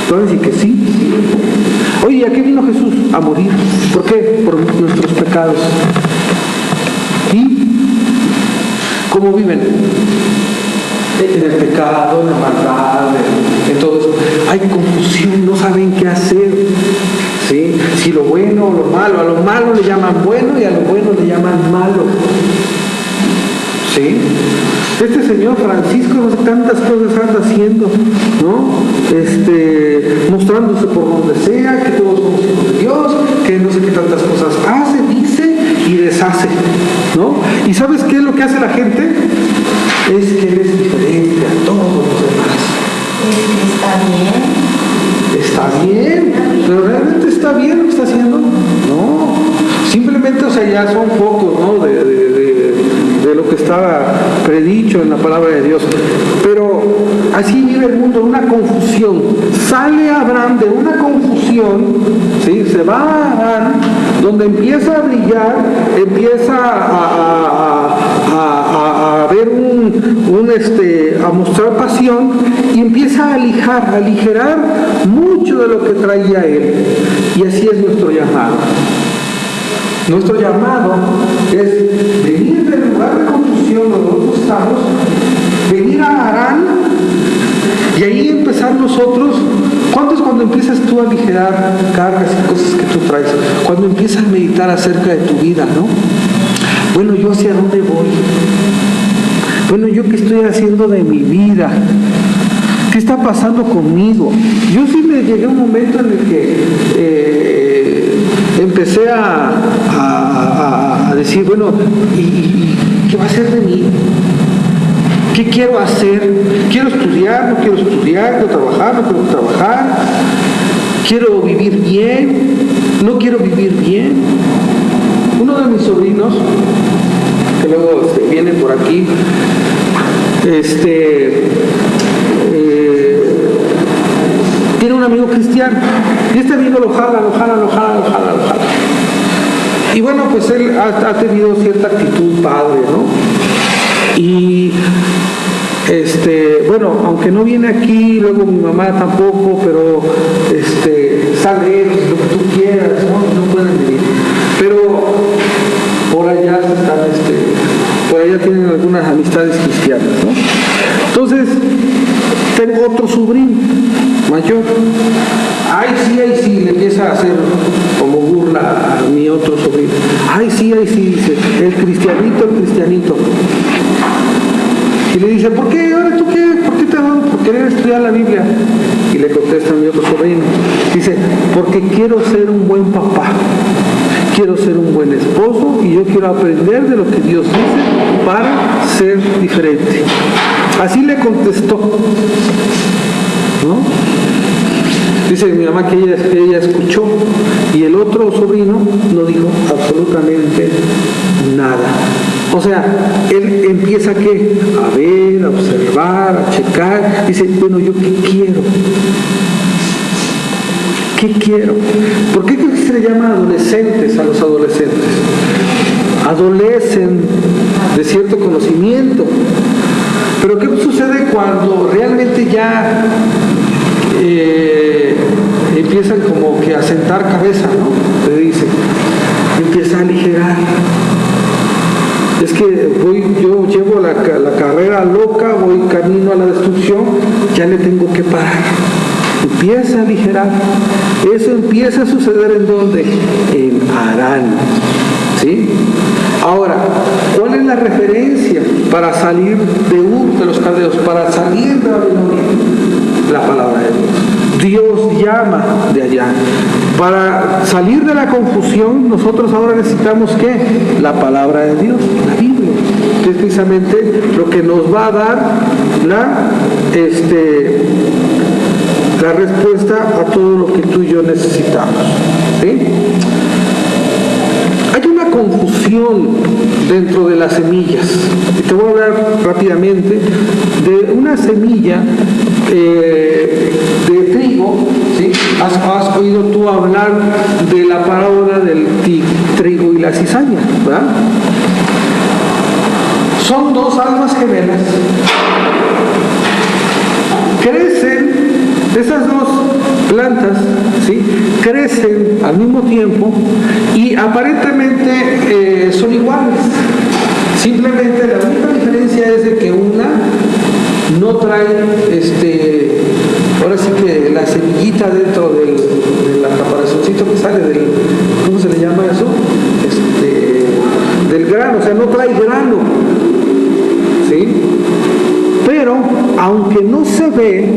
Te van a decir que sí. Oye, ¿a qué vino Jesús? A morir. ¿Por qué? Por nuestros pecados. ¿Y cómo viven? En el pecado, en la maldad, en todo eso. Hay confusión, no saben qué hacer. ¿Sí? Si lo bueno o lo malo. A lo malo le llaman bueno y a lo bueno le llaman malo. ¿Sí? Este señor Francisco, no sé tantas cosas anda haciendo, ¿no? Mostrándose por donde sea, que todos somos hijos de Dios, que no sé qué tantas cosas hace, dice y deshace, ¿no? ¿Y sabes qué es lo que hace la gente? Es que él es diferente a todos los demás. Está bien, pero ¿realmente está bien lo que está haciendo? No, simplemente, o sea, ya son pocos, ¿no? De lo que estaba predicho en la palabra de Dios. Pero así vive el mundo, una confusión. Sale Abraham de una confusión, ¿sí? Se va a Arán, donde empieza a brillar, empieza a ver a mostrar pasión y empieza a aligerar mucho de lo que traía él. Y así es nuestro llamado. Nuestro llamado es venir del lugar de confusión donde nosotros estamos, venir a Arán y ahí empezar nosotros. ¿Cuándo es cuando empiezas tú a aligerar cargas y cosas que tú traes? Cuando empiezas a meditar acerca de tu vida, ¿no? Bueno, ¿yo hacia dónde voy? Bueno, ¿yo qué estoy haciendo de mi vida? ¿Qué está pasando conmigo? Yo sí me llegué a un momento en el que empecé a decir, bueno, ¿y qué va a ser de mí? ¿Qué quiero hacer? ¿Quiero estudiar? ¿No quiero estudiar? ¿Quiero trabajar? ¿No quiero trabajar? ¿Quiero vivir bien? ¿No quiero vivir bien? Uno de mis sobrinos, que luego viene por aquí, tiene un amigo cristiano y este amigo lo jala. Y bueno, pues él ha tenido cierta actitud padre, ¿no? Y bueno, aunque no viene aquí, luego mi mamá tampoco, pero sale él, lo que tú quieras, no pueden venir. Pero por allá por allá tienen algunas amistades cristianas, ¿no? Entonces, tengo otro sobrino mayor. Ay, sí, le empieza a hacer como burla a mi otro sobrino. Ay, sí, dice, el cristianito. Y le dice, ¿por qué? ¿Ahora tú qué? ¿Por qué te vas por querer estudiar la Biblia? Y le contesta a mi otro sobrino. Dice, porque quiero ser un buen papá. Quiero ser un buen esposo y yo quiero aprender de lo que Dios dice para ser diferente. Así le contestó, ¿no? Dice mi mamá que ella escuchó y el otro sobrino no dijo absolutamente nada. O sea, él empieza a ver, a observar, a checar. Dice, bueno, ¿yo qué quiero? ¿Qué quiero? ¿Por qué se le llama adolescentes a los adolescentes? Adolecen de cierto conocimiento. Pero ¿qué sucede cuando realmente ya empiezan como que a sentar cabeza, ¿no? Le dice, empieza a aligerar. Es que yo llevo la carrera loca, voy camino a la destrucción, ya le tengo que parar. Empieza a aligerar. Eso empieza a suceder ¿en dónde? En Arán. ¿Sí? Ahora, ¿cuál es la referencia para salir de Ur de los caldeos, para salir de Babilonia? la palabra de Dios. Dios llama de allá. Para salir de la confusión, nosotros ahora necesitamos ¿qué? La palabra de Dios, la Biblia, que es precisamente lo que nos va a dar la respuesta a todo lo que tú y yo necesitamos. ¿Sí? Hay una confusión dentro de las semillas. Y te voy a hablar rápidamente de una semilla de trigo. ¿Sí? ¿Has oído tú hablar de la parábola del trigo y la cizaña? ¿Verdad? Son dos almas gemelas. Crecen, esas dos plantas, ¿sí? Crecen al mismo tiempo y aparentemente son iguales. Simplemente la única diferencia es de que una no trae ahora sí que la semillita dentro de la caparazoncito que sale del, ¿cómo se le llama eso? Del grano, o sea, no trae grano, ¿sí? Pero aunque no se ve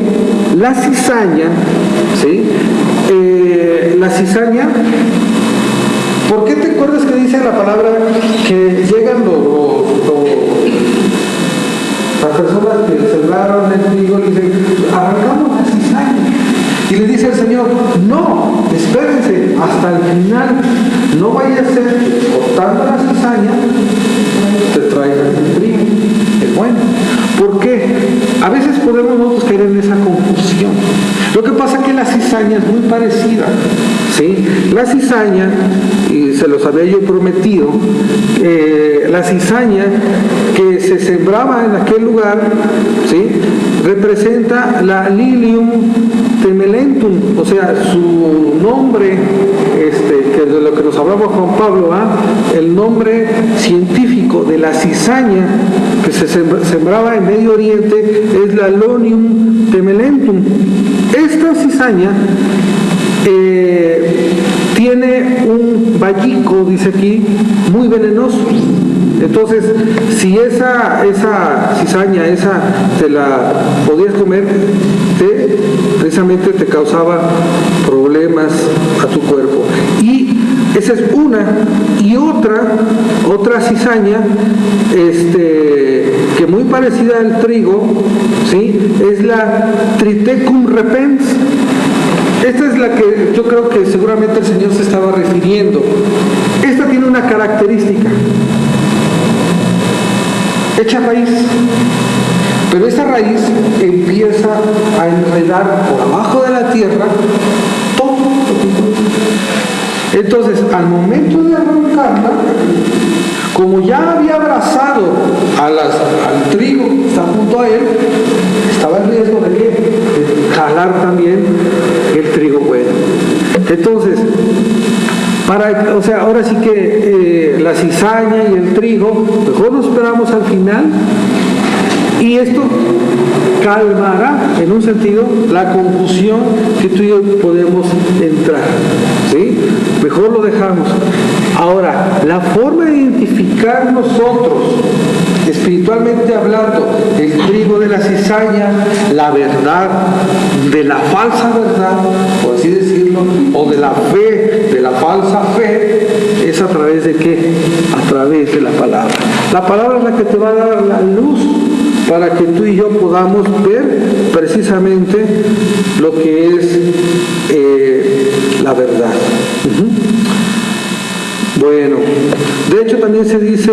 la cizaña, ¿sí? La cizaña, ¿por qué te acuerdas que dice la palabra que llegan las personas que sembraron el trigo y dicen, arrancamos la cizaña? Y le dice el Señor, no, espérense hasta el final, no vaya a ser que cortando la cizaña te traigan el trigo, el bueno. ¿Por qué? A veces podemos nosotros caer en esa confusión. Lo que pasa es que la cizaña es muy parecida, ¿sí? La cizaña, y se los había yo prometido, la cizaña que se sembraba en aquel lugar, ¿sí? Representa la Lilium temelentum, o sea, su nombre, que de lo que nos hablaba Juan Pablo, el nombre científico de la cizaña que se sembraba en Medio Oriente es la Lonium temelentum. Esta cizaña tiene un vallico, dice aquí, muy venenoso. Entonces, si esa cizaña, te la podías comer, precisamente te causaba problemas a tu cuerpo. Y esa es una. Y otra cizaña, que muy parecida al trigo, ¿sí? Es la Triticum repens. Esta es la que yo creo que seguramente el Señor se estaba refiriendo. Esta tiene una característica. Echa raíz, pero esa raíz empieza a enredar por abajo de la tierra todo. Entonces, al momento de arrancarla, como ya había abrazado al trigo que está junto a él, estaba en riesgo de ¿qué? De jalar también el trigo bueno. Entonces, ahora sí que la cizaña y el trigo, mejor nos esperamos al final, y esto calmará, en un sentido, la confusión que tú y yo podemos entrar, ¿sí? Mejor lo dejamos. Ahora, la forma de identificar nosotros, espiritualmente hablando, el trigo de la cizaña, la verdad de la falsa verdad, por así decirlo, o de la fe, de la falsa fe, es a través de ¿qué? A través de la palabra. La palabra es la que te va a dar la luz para que tú y yo podamos ver precisamente lo que es la verdad. Bueno, de hecho también se dice,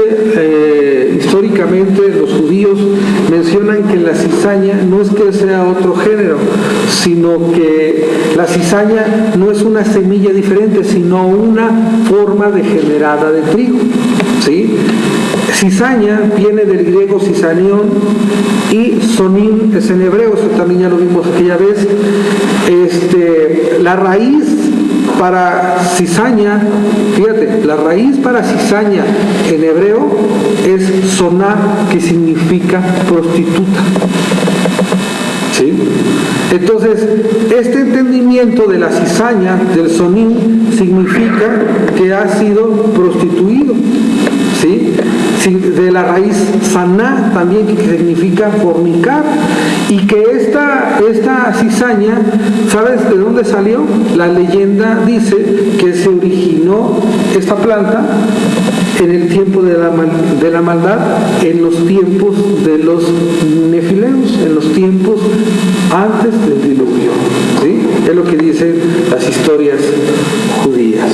históricamente los judíos mencionan que la cizaña no es que sea otro género, sino que la cizaña no es una semilla diferente, sino una forma degenerada de trigo, ¿sí? Cizaña viene del griego cisanión y sonim es en hebreo, eso también ya lo vimos aquella vez. La raíz para cizaña, fíjate, la raíz para cizaña en hebreo es soná, que significa prostituta. ¿Sí? Entonces, este entendimiento de la cizaña, del sonim, significa que ha sido prostituido. ¿Sí? De la raíz saná también, que significa fornicar, y que esta cizaña, ¿sabes de dónde salió? La leyenda dice que se originó esta planta en el tiempo de la maldad, en los tiempos de los nefileos, en los tiempos antes del diluvio, ¿sí? Es lo que dicen las historias judías.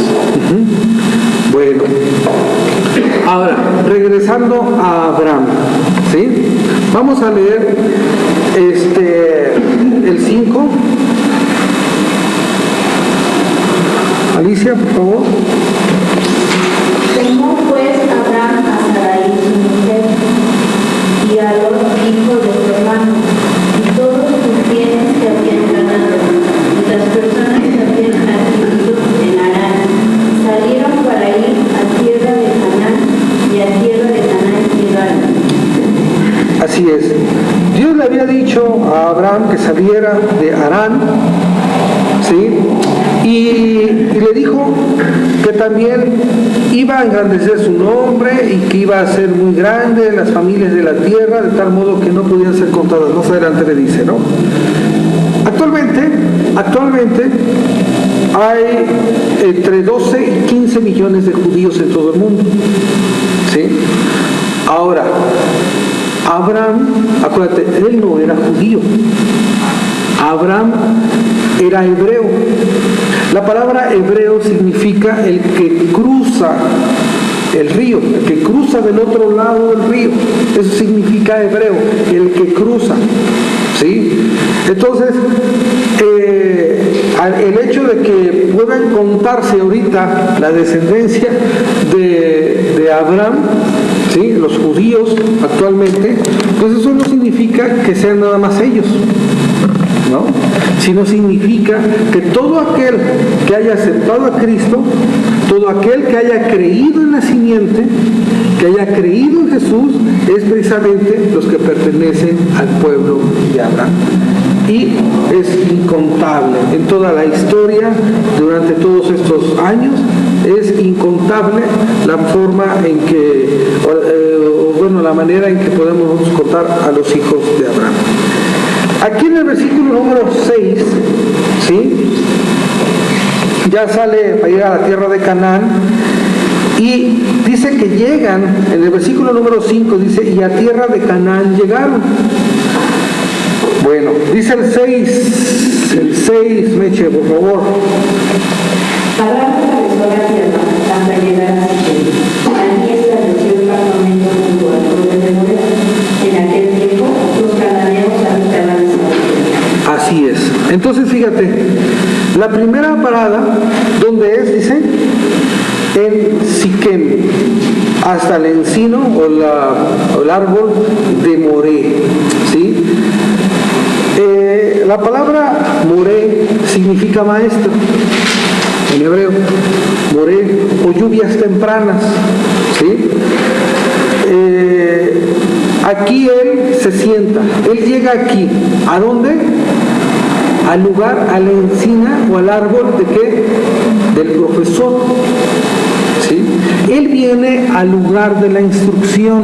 Bueno, ahora, regresando a Abraham, ¿sí? Vamos a leer el 5. Alicia, por favor. Tomó pues Abraham a Sarai su mujer y a los hijos de su hermano y todos sus bienes que habían ganado y las personas que habían adquirido en Harán. Salieron para ir a tierra de Canaán y a tierra de Canaán llegaron. Así es. Dios le había dicho a Abraham que saliera de Harán, ¿sí? Y le dijo que también iba a engrandecer su nombre y que iba a ser muy grande las familias de la tierra, de tal modo que no podían ser contadas. Más adelante le dice, ¿no? Actualmente hay entre 12 y 15 millones de judíos en todo el mundo, ¿sí? Ahora, Abraham, acuérdate, él no era judío. Abraham era hebreo. La palabra hebreo significa el que cruza el río, el que cruza del otro lado del río. Eso significa hebreo, el que cruza, ¿sí? Entonces, el hecho de que puedan contarse ahorita la descendencia de Abraham, ¿sí? Los judíos actualmente, pues eso no significa que sean nada más ellos, ¿no? Sino significa que todo aquel que haya aceptado a Cristo, todo aquel que haya creído en la simiente, que haya creído en Jesús, es precisamente los que pertenecen al pueblo de Abraham. Y es incontable en toda la historia, durante todos estos años, es incontable la forma en que, la manera en que podemos contar a los hijos de Abraham. Aquí en el versículo número 6, ¿sí? Ya sale para ir a la tierra de Canaán y dice que llegan, en el versículo número 5 dice, y a tierra de Canaán llegaron. Bueno, dice el 6, Meche, por favor. Abraham atravesó la tierra hasta llegar a Siquem. Allí estableció el campamento junto al pueblo de Moré. En aquel tiempo los cananeos habitaban esa tierra. Así es. Entonces fíjate, la primera parada, ¿dónde es? Dice, en Siquem, hasta el encino o el árbol de Moré, ¿sí? La palabra Moré significa maestro en hebreo, Moré, o lluvias tempranas, ¿sí? Aquí él se sienta, él llega aquí, ¿a dónde? Al lugar, a la encina o al árbol de qué? Del profesor, ¿sí? Él viene al lugar de la instrucción,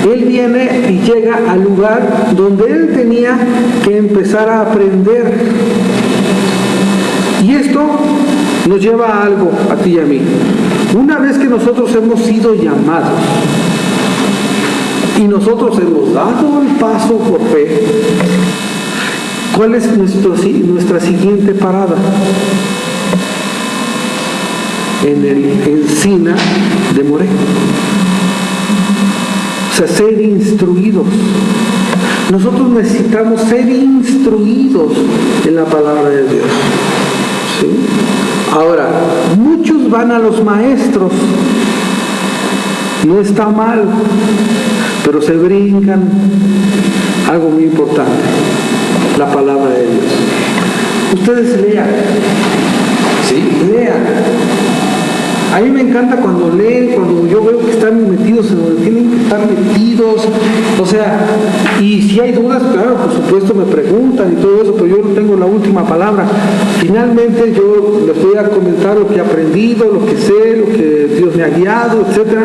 él viene y llega al lugar donde él tenía que empezar a aprender. Y esto nos lleva a algo, a ti y a mí. Una vez que nosotros hemos sido llamados y nosotros hemos dado el paso por fe, ¿cuál es nuestra siguiente parada? En el encina de Moré. O sea, ser instruidos. Nosotros necesitamos ser instruidos en la palabra de Dios, ¿sí? Ahora, muchos van a los maestros. No está mal, pero se brincan algo muy importante: la palabra de Dios. Ustedes lean, ¿sí? Lean. A mí me encanta cuando leen, cuando yo veo que están metidos en donde tienen que estar metidos, o sea, y si hay dudas, claro, por supuesto me preguntan y todo eso, pero yo no tengo la última palabra. Finalmente yo les voy a comentar lo que he aprendido, lo que sé, lo que Dios me ha guiado, etcétera,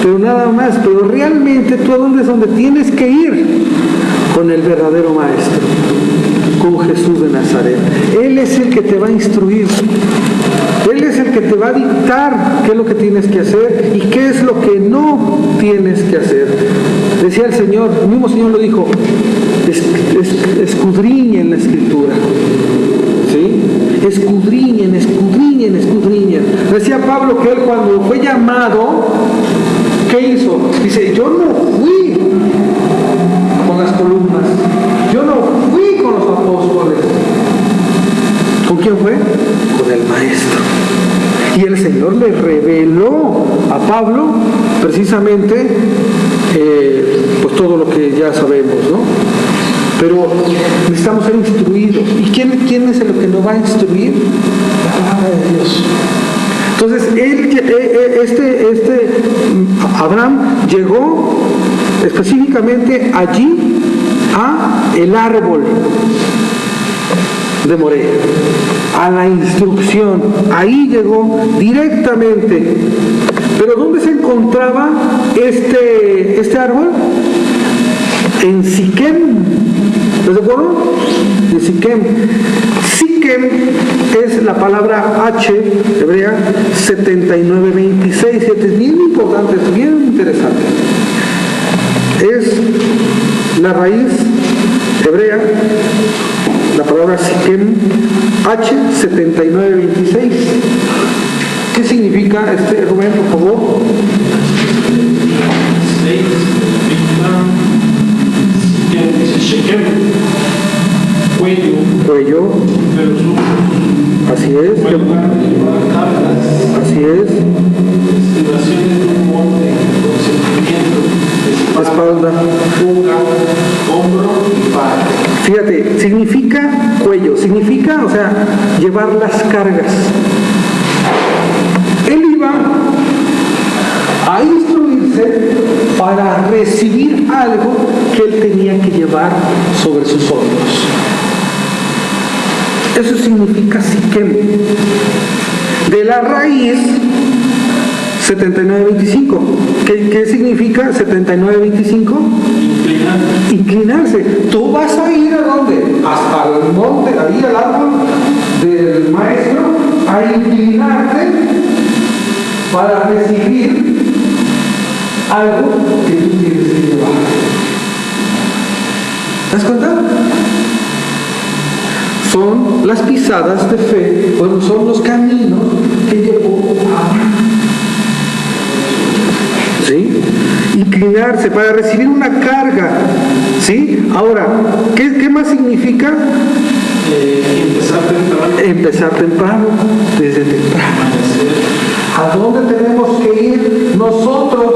pero nada más. Pero realmente tú a dónde es donde tienes que ir, con el verdadero maestro, con Jesús de Nazaret. Él es el que te va a instruir, Él es el que te va a dictar qué es lo que tienes que hacer y qué es lo que no tienes que hacer. Decía el Señor, el mismo Señor lo dijo, escudriñen la Escritura, ¿sí? Escudriñen, escudriñen, escudriñen. Decía Pablo que él cuando fue llamado, ¿qué hizo? Dice, yo no fui con las columnas, yo no fui con los apóstoles. ¿Con quién fue? Con el Maestro. Y el Señor le reveló a Pablo precisamente pues todo lo que ya sabemos, ¿no? Pero necesitamos ser instruidos. ¿Y quién es el que nos va a instruir? La palabra de Dios. Entonces, Abraham llegó específicamente allí a el árbol de Moré, a la instrucción. Ahí llegó directamente. Pero ¿dónde se encontraba este árbol? En Siquem. ¿Estás de acuerdo? En Siquem. Siquem es la palabra H hebrea 7926. Es bien importante, es bien interesante. Es la raíz hebrea, la palabra Siquem, H 7926. ¿Qué significa Rubén, por favor? Cuello. Así es. Así es. Espalda. Fíjate, significa cuello, significa, o sea, llevar las cargas. Él iba a instruirse para recibir algo que él tenía que llevar sobre sus hombros. Eso significa Siquem. De la raíz 7925. ¿Qué significa 7925? Inclinarse. Tú vas a ir a dónde? Hasta el monte, ahí al árbol del maestro, a inclinarte para recibir algo que tú tienes que llevar. ¿Te das cuenta? Son las pisadas de fe, bueno, son los caminos que llevó Abraham. ¿Sí? Inclinarse para recibir una carga. ¿Sí? Ahora, ¿qué más significa? Empezar temprano, desde temprano. ¿A dónde tenemos que ir nosotros?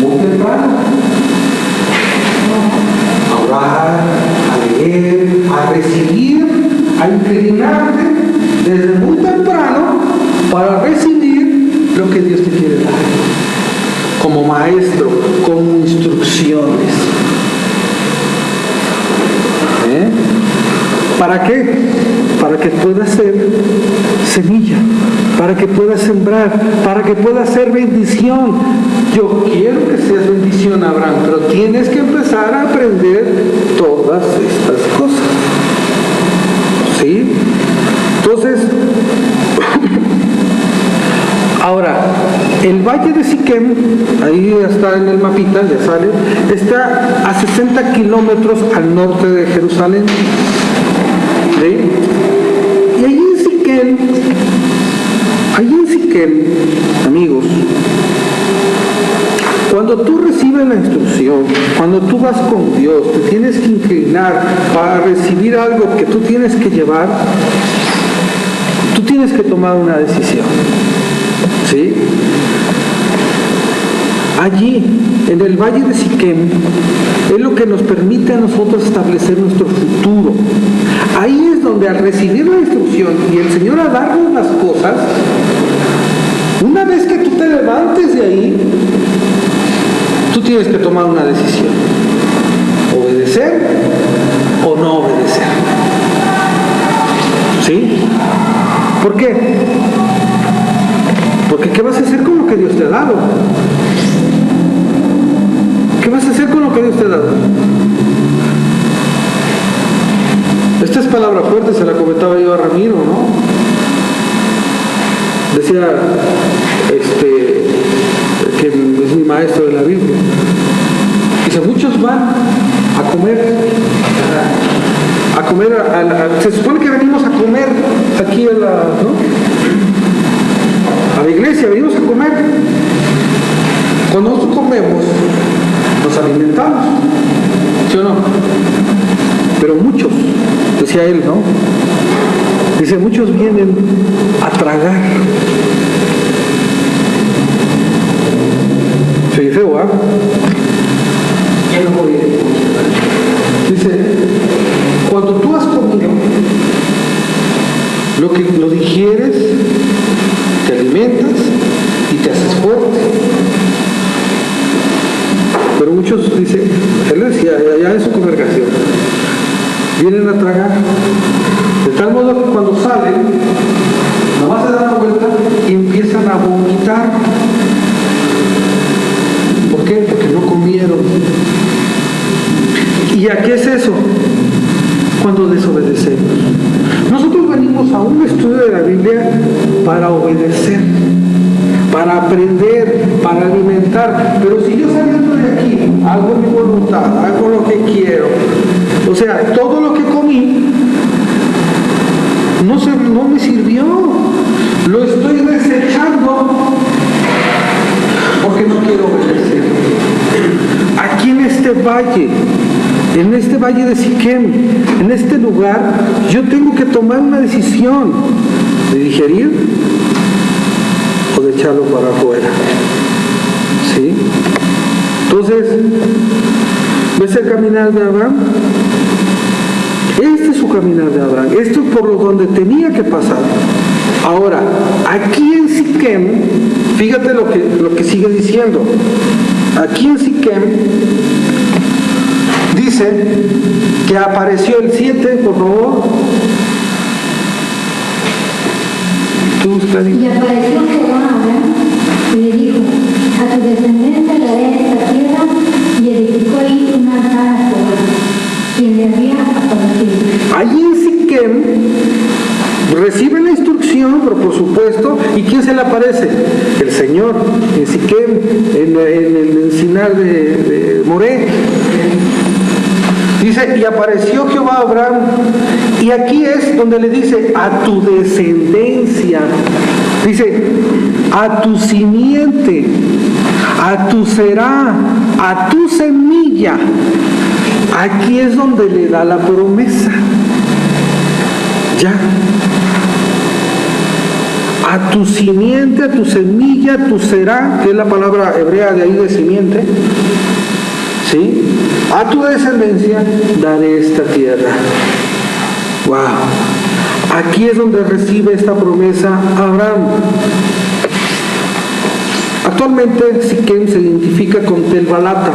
Muy temprano. A orar, a leer, a recibir, a inclinarte desde muy temprano para recibir lo que Dios te quiere dar. Como maestro, como instrucciones. ¿Para qué? Para que puedas ser semilla, para que puedas sembrar, para que puedas ser bendición. Yo quiero que seas bendición, Abraham, pero tienes que empezar a aprender todas estas cosas. ¿Sí? Entonces, ahora, el valle de Siquem, ahí está en el mapita, ya sale, está a 60 kilómetros al norte de Jerusalén. ¿Sí? Y allí en Siquem, amigos, cuando tú recibes la instrucción, cuando tú vas con Dios, te tienes que inclinar para recibir algo que tú tienes que llevar, tú tienes que tomar una decisión. ¿Sí? Allí, en el valle de Siquem, es lo que nos permite a nosotros establecer nuestro futuro. Ahí es donde al recibir la instrucción y el Señor a darnos las cosas, una vez que tú te levantes de ahí, tú tienes que tomar una decisión. Obedecer o no obedecer. ¿Sí? ¿Por qué? ¿Qué vas a hacer con lo que Dios te ha dado? ¿Qué vas a hacer con lo que Dios te ha dado? Esta es palabra fuerte, se la comentaba yo a Ramiro, ¿no? Decía, que es mi maestro de la Biblia. Dice, muchos van a comer, se supone que venimos a comer aquí a la iglesia, venimos a comer. Cuando nosotros comemos, nos alimentamos, ¿sí o no? Pero muchos, decía él, ¿no? Dice, muchos vienen a tragar. Se dice, ¿ah? Dice, cuando tú has comido, lo digieres, te alimentas y te haces fuerte. Pero muchos, dice, él decía, allá en su congregación, vienen a tragar. De tal modo que cuando salen, nomás se dan la vuelta y empiezan a vomitar. ¿Por qué? Porque no comieron. ¿Y a qué es eso? Cuando desobedecemos. Nosotros venimos a un estudio de la Biblia para obedecer, para aprender, para alimentar. Pero si yo saliendo de aquí hago mi voluntad, hago lo que quiero, o sea, todo lo que comí no me sirvió, lo estoy desechando porque no quiero obedecer. Aquí en este valle de Siquem, en este lugar, yo tengo que tomar una decisión de digerir o de echarlo para afuera. ¿Sí? Entonces, ¿ves el caminar de Abraham? Este es su caminar de Abraham. Esto es por lo donde tenía que pasar. Ahora, aquí en Siquem, fíjate lo que sigue diciendo. Aquí en Siquem dice que apareció el 7, por favor. Y apareció Jehová a Abraham y le dijo, a tu descendencia le daré esta tierra, y edificó ahí un altar a Jehová, quien le había aparecido. Allí en Siquem recibe la instrucción, pero por supuesto, ¿y quién se le aparece? El Señor, en Siquem, en el encinar de Moré. Dice, y apareció Jehová a Abraham, y aquí es donde le dice, a tu descendencia, dice, a tu simiente, a tu será, a tu semilla. Aquí es donde le da la promesa. Ya. A tu simiente, a tu semilla, a tu será, que es la palabra hebrea de ahí de simiente. ¿Sí? A tu descendencia daré esta tierra. Wow. Aquí es donde recibe esta promesa Abraham. Actualmente Siquem se identifica con Tel Balata,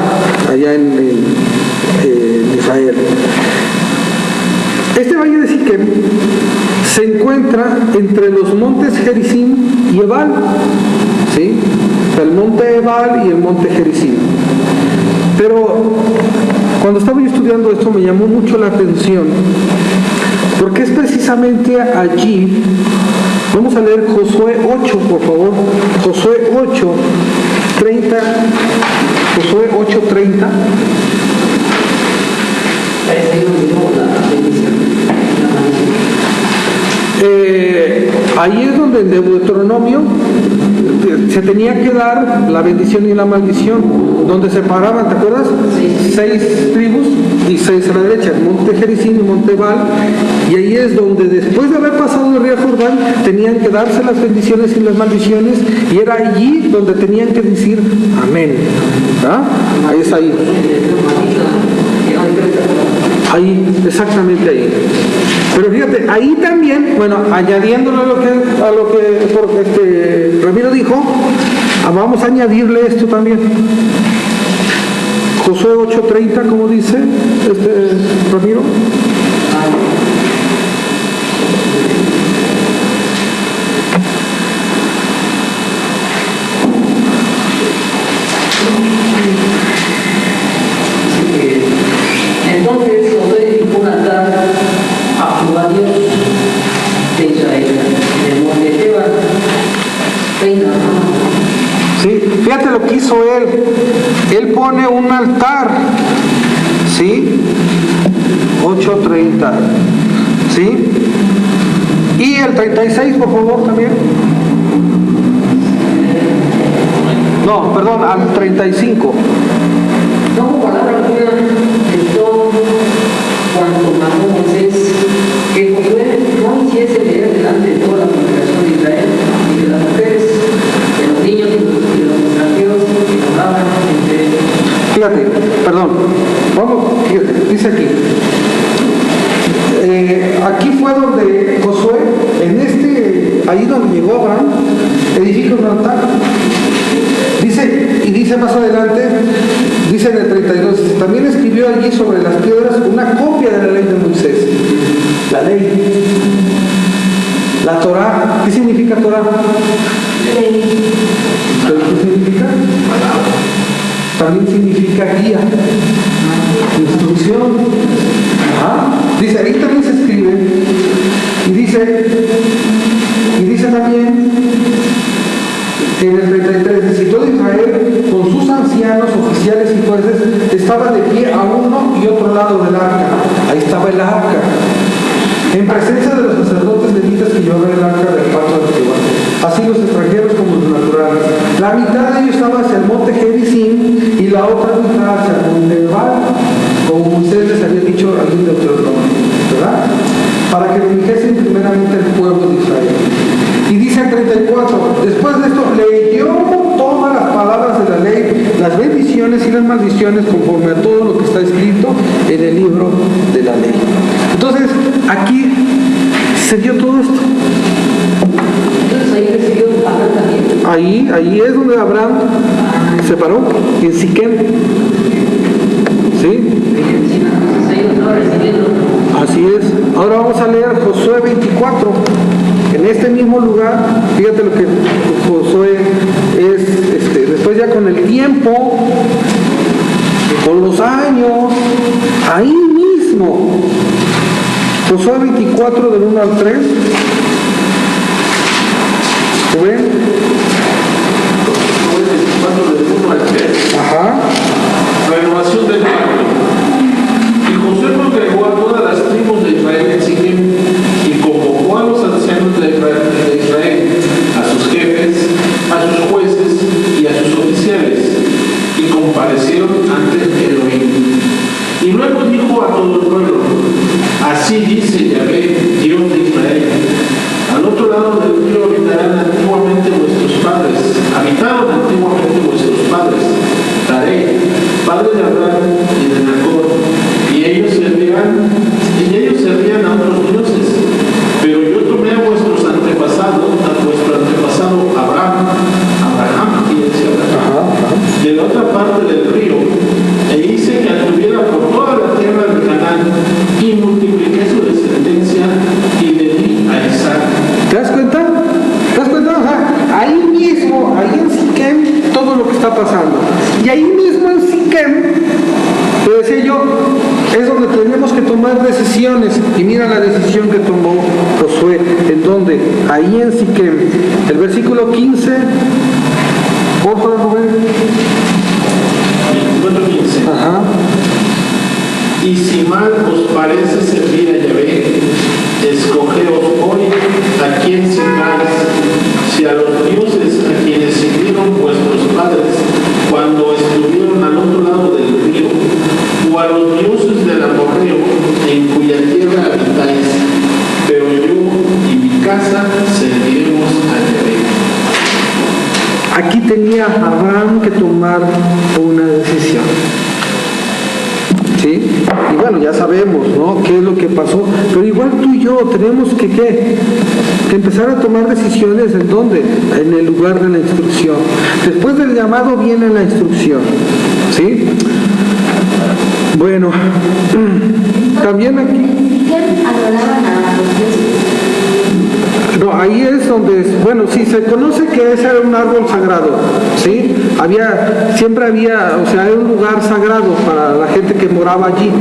allá en Israel. Este valle de Siquem se encuentra entre los montes Gerizim y Ebal. ¿Sí? El monte Ebal y el monte Gerizim. Pero cuando estaba yo estudiando esto me llamó mucho la atención, porque es precisamente allí. Vamos a leer Josué 8, por favor. Josué 8, 30. Josué 8, 30. Ahí es donde en Deuteronomio se tenía que dar la bendición y la maldición, donde se paraban, ¿te acuerdas? 6 tribus y 6 a la derecha, monte Gerizim y monte Ebal, y ahí es donde después de haber pasado el río Jordán tenían que darse las bendiciones y las maldiciones, y era allí donde tenían que decir amén. ¿Ah? Ahí es ahí. Ahí, exactamente ahí. Pero fíjate, ahí también, bueno, añadiéndole a lo que Ramiro dijo, vamos a añadirle esto también. Josué 8:30, como dice Ramiro. 30. ¿Sí? Fíjate lo que hizo él. Él pone un altar, ¿sí? 8:30, ¿sí? Y el 36, por favor, también. No, perdón, al 35. No hubo palabra alguna en todo cuanto mandó Moisés, que Josué no hiciese leer delante de toda la congregación de Israel, y de las mujeres, de los niños y de los extranjeros que moraban entre ellos. Fíjate, perdón, vamos, fíjate, dice aquí. Aquí fue donde Josué, ahí donde llegó Abraham, edifica un altar. Dice más adelante, dice en el 32, también escribió allí sobre las piedras una copia de la ley de Moisés. La ley. La Torá. ¿Qué significa Torá? Ley. ¿Qué significa? También significa guía, instrucción. Ajá. Dice, ahí también se escribe, y dice también en el 33, dice, todo Israel con sus ancianos, oficiales y jueces estaba de pie a uno y otro lado del arca. Ahí estaba el arca, en presencia de los sacerdotes levitas que llevaban el arca del pacto de Jehová, así los extranjeros como los naturales. La mitad de ellos estaba hacia el monte Gerizim y la otra mitad hacia el monte Ebal, como Moisés les había dicho al libro de Deuteronomio, ¿verdad? Para que lo dijesen primeramente el pueblo de Israel. Y dice el 34, después de esto leyó todas las palabras de la ley, las bendiciones y las maldiciones conforme a todo lo que está escrito en el libro de la ley. Entonces, aquí se dio todo esto. Entonces ahí recibió Abraham también. Ahí es donde Abraham se paró, en Siquem. ¿Sí? Entonces ahí lo estaba recibiendo. Así es. Ahora vamos a leer Josué 24. En este mismo lugar, fíjate lo que Josué es, después ya con el tiempo, con los años, ahí mismo. Josué 24 del 1 al 3. ¿Se ven? Josué 24 del 1 al 3. Ajá. Renovación del pacto. Y Josué congregó a todas las tribus de Israel en Siquem y convocó a los ancianos de Israel, a sus jefes, a sus jueces y a sus oficiales, y comparecieron ante Elohim. Y luego dijo a todo el pueblo, así dice Yahvé, Dios de Israel, al otro lado del río habitaron antiguamente vuestros padres, Taré, padre de Abraham y de Nacor, y ellos servían a otros dioses, pero yo tomé a vuestro antepasado Abraham, de la otra parte del río, e hice que anduviera por toda la tierra de Canaán, y multipliqué su descendencia, y le di a Isaac. ¿Te das cuenta? ¿Te das cuenta? Ajá. Ahí mismo, ahí en Siquem, todo lo que está pasando. Y ahí mismo en Siquem, te decía yo, es donde tenemos que tomar decisiones. Y mira la decisión que tomó Josué. ¿En dónde? Ahí en Siquem. El versículo 15. Por favor, Rubén. 24:15. Ajá. Y si mal os parece servir a Yahvé, escogeos hoy a quién sirváis, si a los dioses a quienes sirvieron vuestros padres cuando estuvieron al otro lado del río, o a los dioses del amorreo en cuya tierra habitáis, pero yo y mi casa serviremos a Yahvé. Aquí tenía Abraham que tomar una decisión. ¿Sí? Y bueno, ya sabemos, ¿no?, qué es lo que pasó, pero igual tú y yo tenemos que empezar a tomar decisiones. ¿En dónde? En el lugar de la instrucción. Después del llamado viene la instrucción. ¿Sí? Bueno, también aquí... ¿Quién adoraban a los dioses? No, ahí es donde, bueno, sí, se conoce que ese era un árbol sagrado, ¿sí? Siempre había, o sea, era un lugar sagrado para la gente que moraba allí.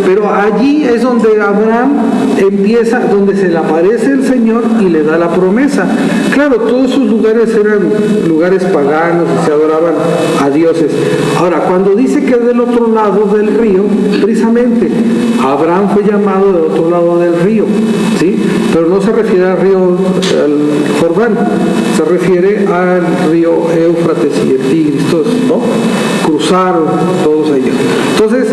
Pero allí es donde Abraham empieza, donde se le aparece el Señor y le da la promesa. Claro, todos esos lugares eran lugares paganos y se adoraban a dioses. Ahora, cuando dice que es del otro lado del río, precisamente Abraham fue llamado del otro lado del río, ¿sí? Pero no se refiere al río al Jordán, se refiere al río Éufrates y el Tigris, todos, ¿no? Cruzaron todos ellos. Entonces,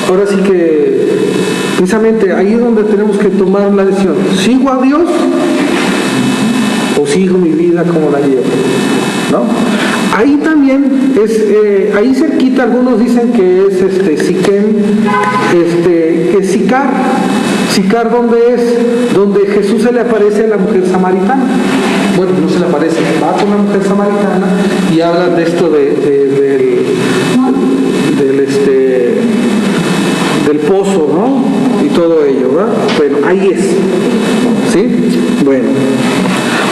ahora sí que precisamente ahí es donde tenemos que tomar la decisión. ¿Sigo a Dios o sigo mi vida como la llevo? ¿No? Ahí también es, ahí cerquita algunos dicen que es Siquem, que es Sicar. Sicar, ¿dónde es? Donde Jesús se le aparece a la mujer samaritana. Bueno, no se le aparece, va con la mujer samaritana y habla de esto del pozo, ¿no? Y todo ello, ¿verdad? Bueno, ahí es. ¿Sí? Bueno.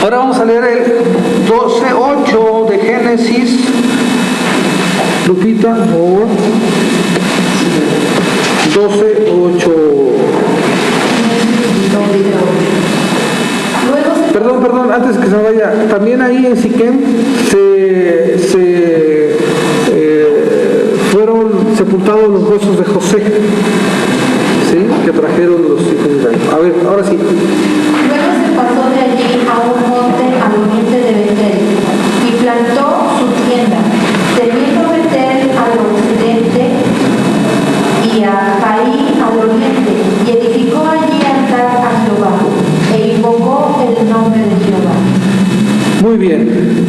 Ahora vamos a leer el 12:8 de Génesis. Lupita, por favor. 12:8. Perdón, antes que se vaya, también ahí en Siquem fueron sepultados los huesos de José, ¿sí? Que trajeron los hijos de Israel. A ver, ahora sí. Luego se pasó de allí a un monte al oriente de Betel y plantó su tienda, teniendo Betel al occidente y a Jaí al oriente, y edificó allí altar a Jehová e invocó el nombre de Jehová. Muy bien.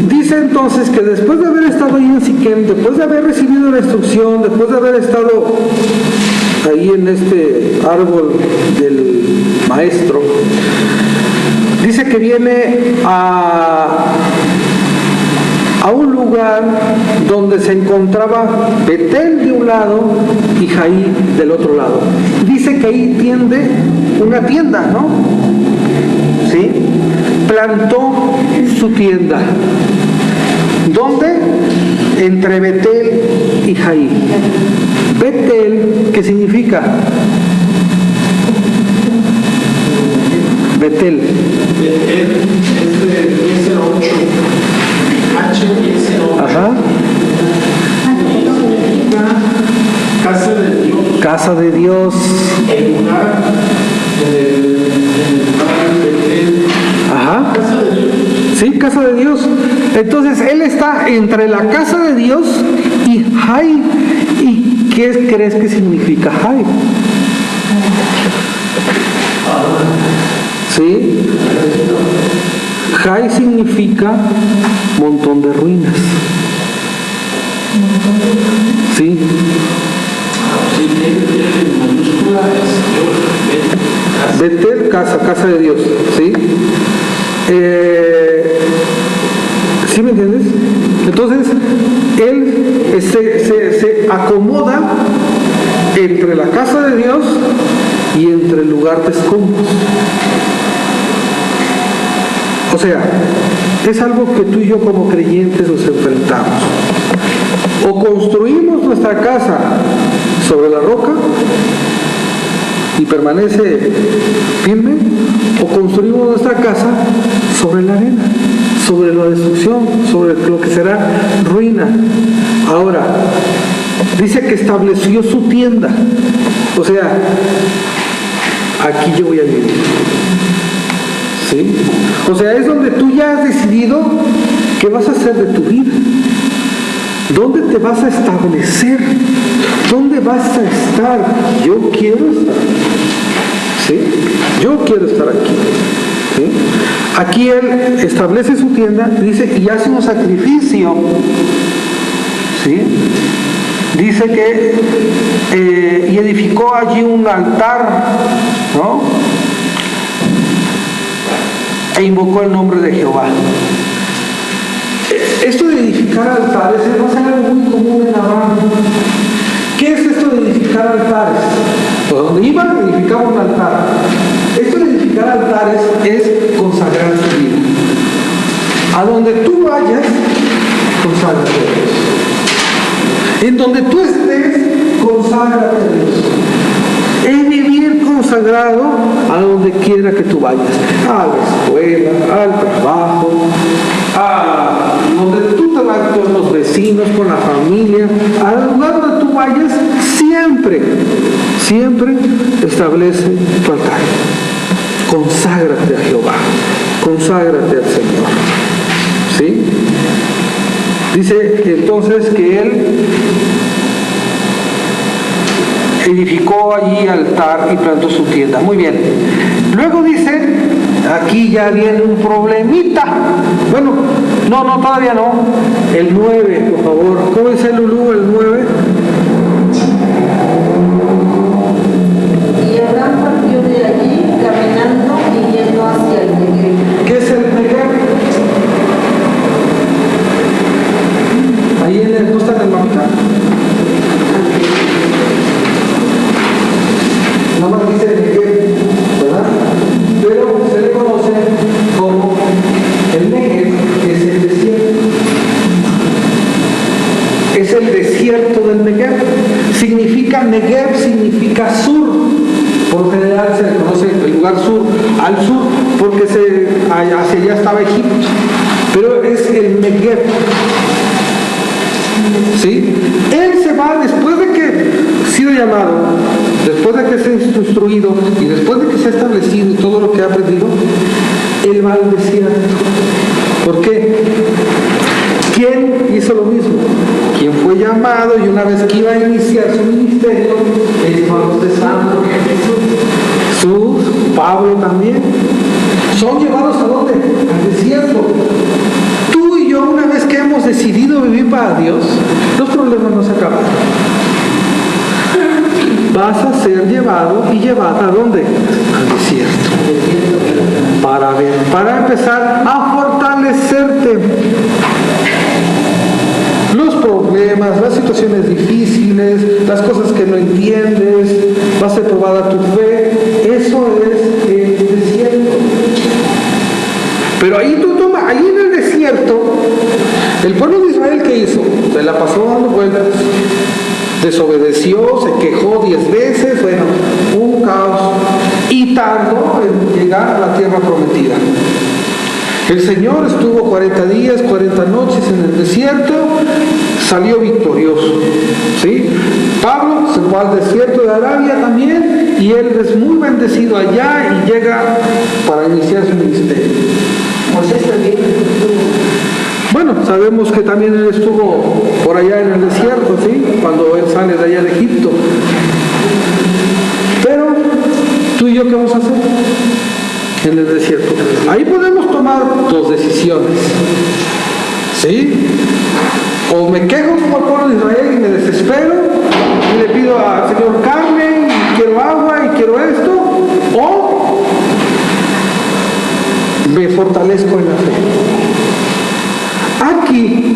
Dice entonces que después de haber estado ahí en Siquem, después de haber recibido la instrucción, después de haber estado ahí en este árbol del maestro, dice que viene a un lugar donde se encontraba Betel de un lado y Jaí del otro lado. Dice que ahí tiende una tienda, ¿no? ¿Sí? Plantó su tienda. ¿Dónde? Entre Betel y Jaí. Betel, ¿qué significa? Betel. Betel es de 1008. H1008. Ajá. Significa casa de Dios. Casa de Dios. El lugar del Betel. Ajá. Casa de Dios. Sí, casa de Dios. Entonces él está entre la casa de Dios y Jaí. ¿Y qué crees que significa Jaí? ¿Sí? Jaí significa montón de ruinas. ¿Sí? Betel, casa de Dios. ¿Sí? ¿Sí me entiendes? Entonces, él se acomoda entre la casa de Dios y entre el lugar de escombros. O sea, es algo que tú y yo como creyentes nos enfrentamos. O construimos nuestra casa sobre la roca y permanece firme, o construimos nuestra casa sobre la arena, sobre la destrucción, sobre lo que será ruina. Ahora, dice que estableció su tienda. O sea, aquí yo voy a vivir. ¿Sí? O sea, es donde tú ya has decidido qué vas a hacer de tu vida. ¿Dónde te vas a establecer? ¿Dónde vas a estar? Yo quiero estar. ¿Sí? Yo quiero estar aquí. ¿Sí? Aquí él establece su tienda, dice, y hace un sacrificio. ¿Sí? Dice que y edificó allí un altar, ¿no? E invocó el nombre de Jehová. Esto de edificar altares no es algo muy común en Abraham. ¿Qué es esto de edificar altares? Pues donde iba, edificaba un altar. Esto de edificar altares es consagrar tu vida. A donde tú vayas, consagra a Dios. En donde tú estés, conságrate a Dios. Es vivir consagrado a donde quiera que tú vayas, a la escuela, al trabajo, a donde tú te vas con los vecinos, con la familia, al lugar donde tú vayas, siempre establece tu altar. Conságrate a Jehová, conságrate al Señor. ¿Sí? Dice entonces que él edificó allí altar y plantó su tienda. Muy bien. Luego dice, aquí ya viene un problemita. Bueno, no, todavía no. El 9, por favor. ¿Cómo dice Lulú el 9? Y Abraham partió de allí caminando y yendo hacia el Negev. ¿Qué es el Negev? Ahí ¿no está en el mapita? Nada más dice Negev, ¿verdad? Pero se le conoce como el Negev, que es el desierto. Es el desierto del Negev. Negev significa sur. Por general se le conoce el lugar sur, al sur, porque hacia allá estaba Egipto. Pero es el Negev. ¿Sí? Él se va después de que ha sido llamado, después de que se ha instruido y después de que se ha establecido y todo lo que ha aprendido, él va al desierto. ¿Por qué? ¿Quién hizo lo mismo? ¿Quién fue llamado y una vez que iba a iniciar su ministerio, estaba cesando? Jesús, Pablo también. Son llevados a ¿dónde? Al desierto. Tú y yo, una vez que hemos decidido vivir para Dios, los problemas no se acaban. Vas a ser llevado y llevada ¿a dónde? Al desierto. Para empezar a fortalecerte. Los problemas, las situaciones difíciles, las cosas que no entiendes, va a ser probada tu fe. Eso es el desierto. Pero ahí ahí en el desierto, el pueblo de Israel, ¿qué hizo? Se la pasó dando vueltas. Desobedeció, se quejó 10 veces, bueno, un caos. Y tardó en llegar a la tierra prometida. El Señor estuvo 40 días, 40 noches en el desierto, salió victorioso. ¿Sí? Pablo se fue al desierto de Arabia también y él es muy bendecido allá y llega para iniciar su ministerio. Moisés también estuvo. Bueno, sabemos que también él estuvo por allá en el desierto, ¿sí? Cuando él sale de allá de Egipto. Pero, ¿tú y yo qué vamos a hacer en el desierto? Ahí podemos tomar dos decisiones, ¿sí? O me quejo como el pueblo de Israel y me desespero y le pido al Señor carne y quiero agua y quiero esto, o me fortalezco en la fe. Aquí,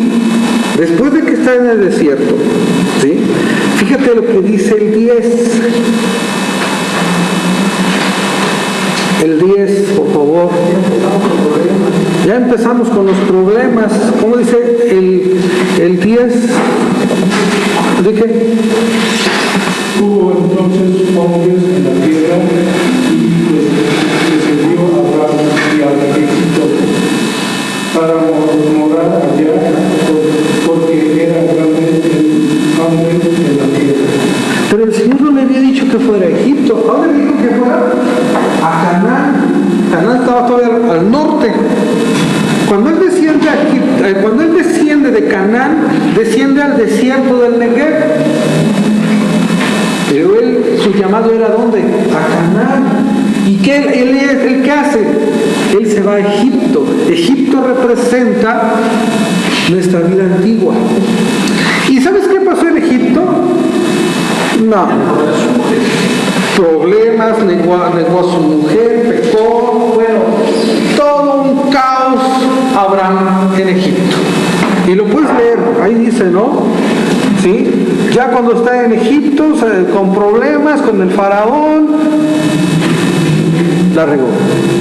después de que está en el desierto, ¿sí? Fíjate lo que dice el 10. El 10, por favor. Ya empezamos con los problemas. ¿Cómo dice el 10? ¿De qué? Hubo entonces hombres en la tierra y descendió a Abraham y a Egipto para morar allá, porque era grande el hambre en la tierra. Pero el Señor no le había dicho que fuera a Egipto. ¿A dónde dijo que fuera? A Canaán. Canaán estaba todavía al norte. Cuando él desciende de Canaán, desciende al desierto del Negev. Pero su llamado era ¿dónde? A Canaán. ¿Y él qué hace? Él se va a Egipto. Egipto representa nuestra vida antigua. ¿Y sabes qué pasó en Egipto? No. Problemas, negó a su mujer, pecó, bueno, todo un caos Abraham en Egipto. Y lo puedes leer, ahí dice, ¿no? ¿Sí? Ya cuando está en Egipto, con problemas, con el faraón, la regó,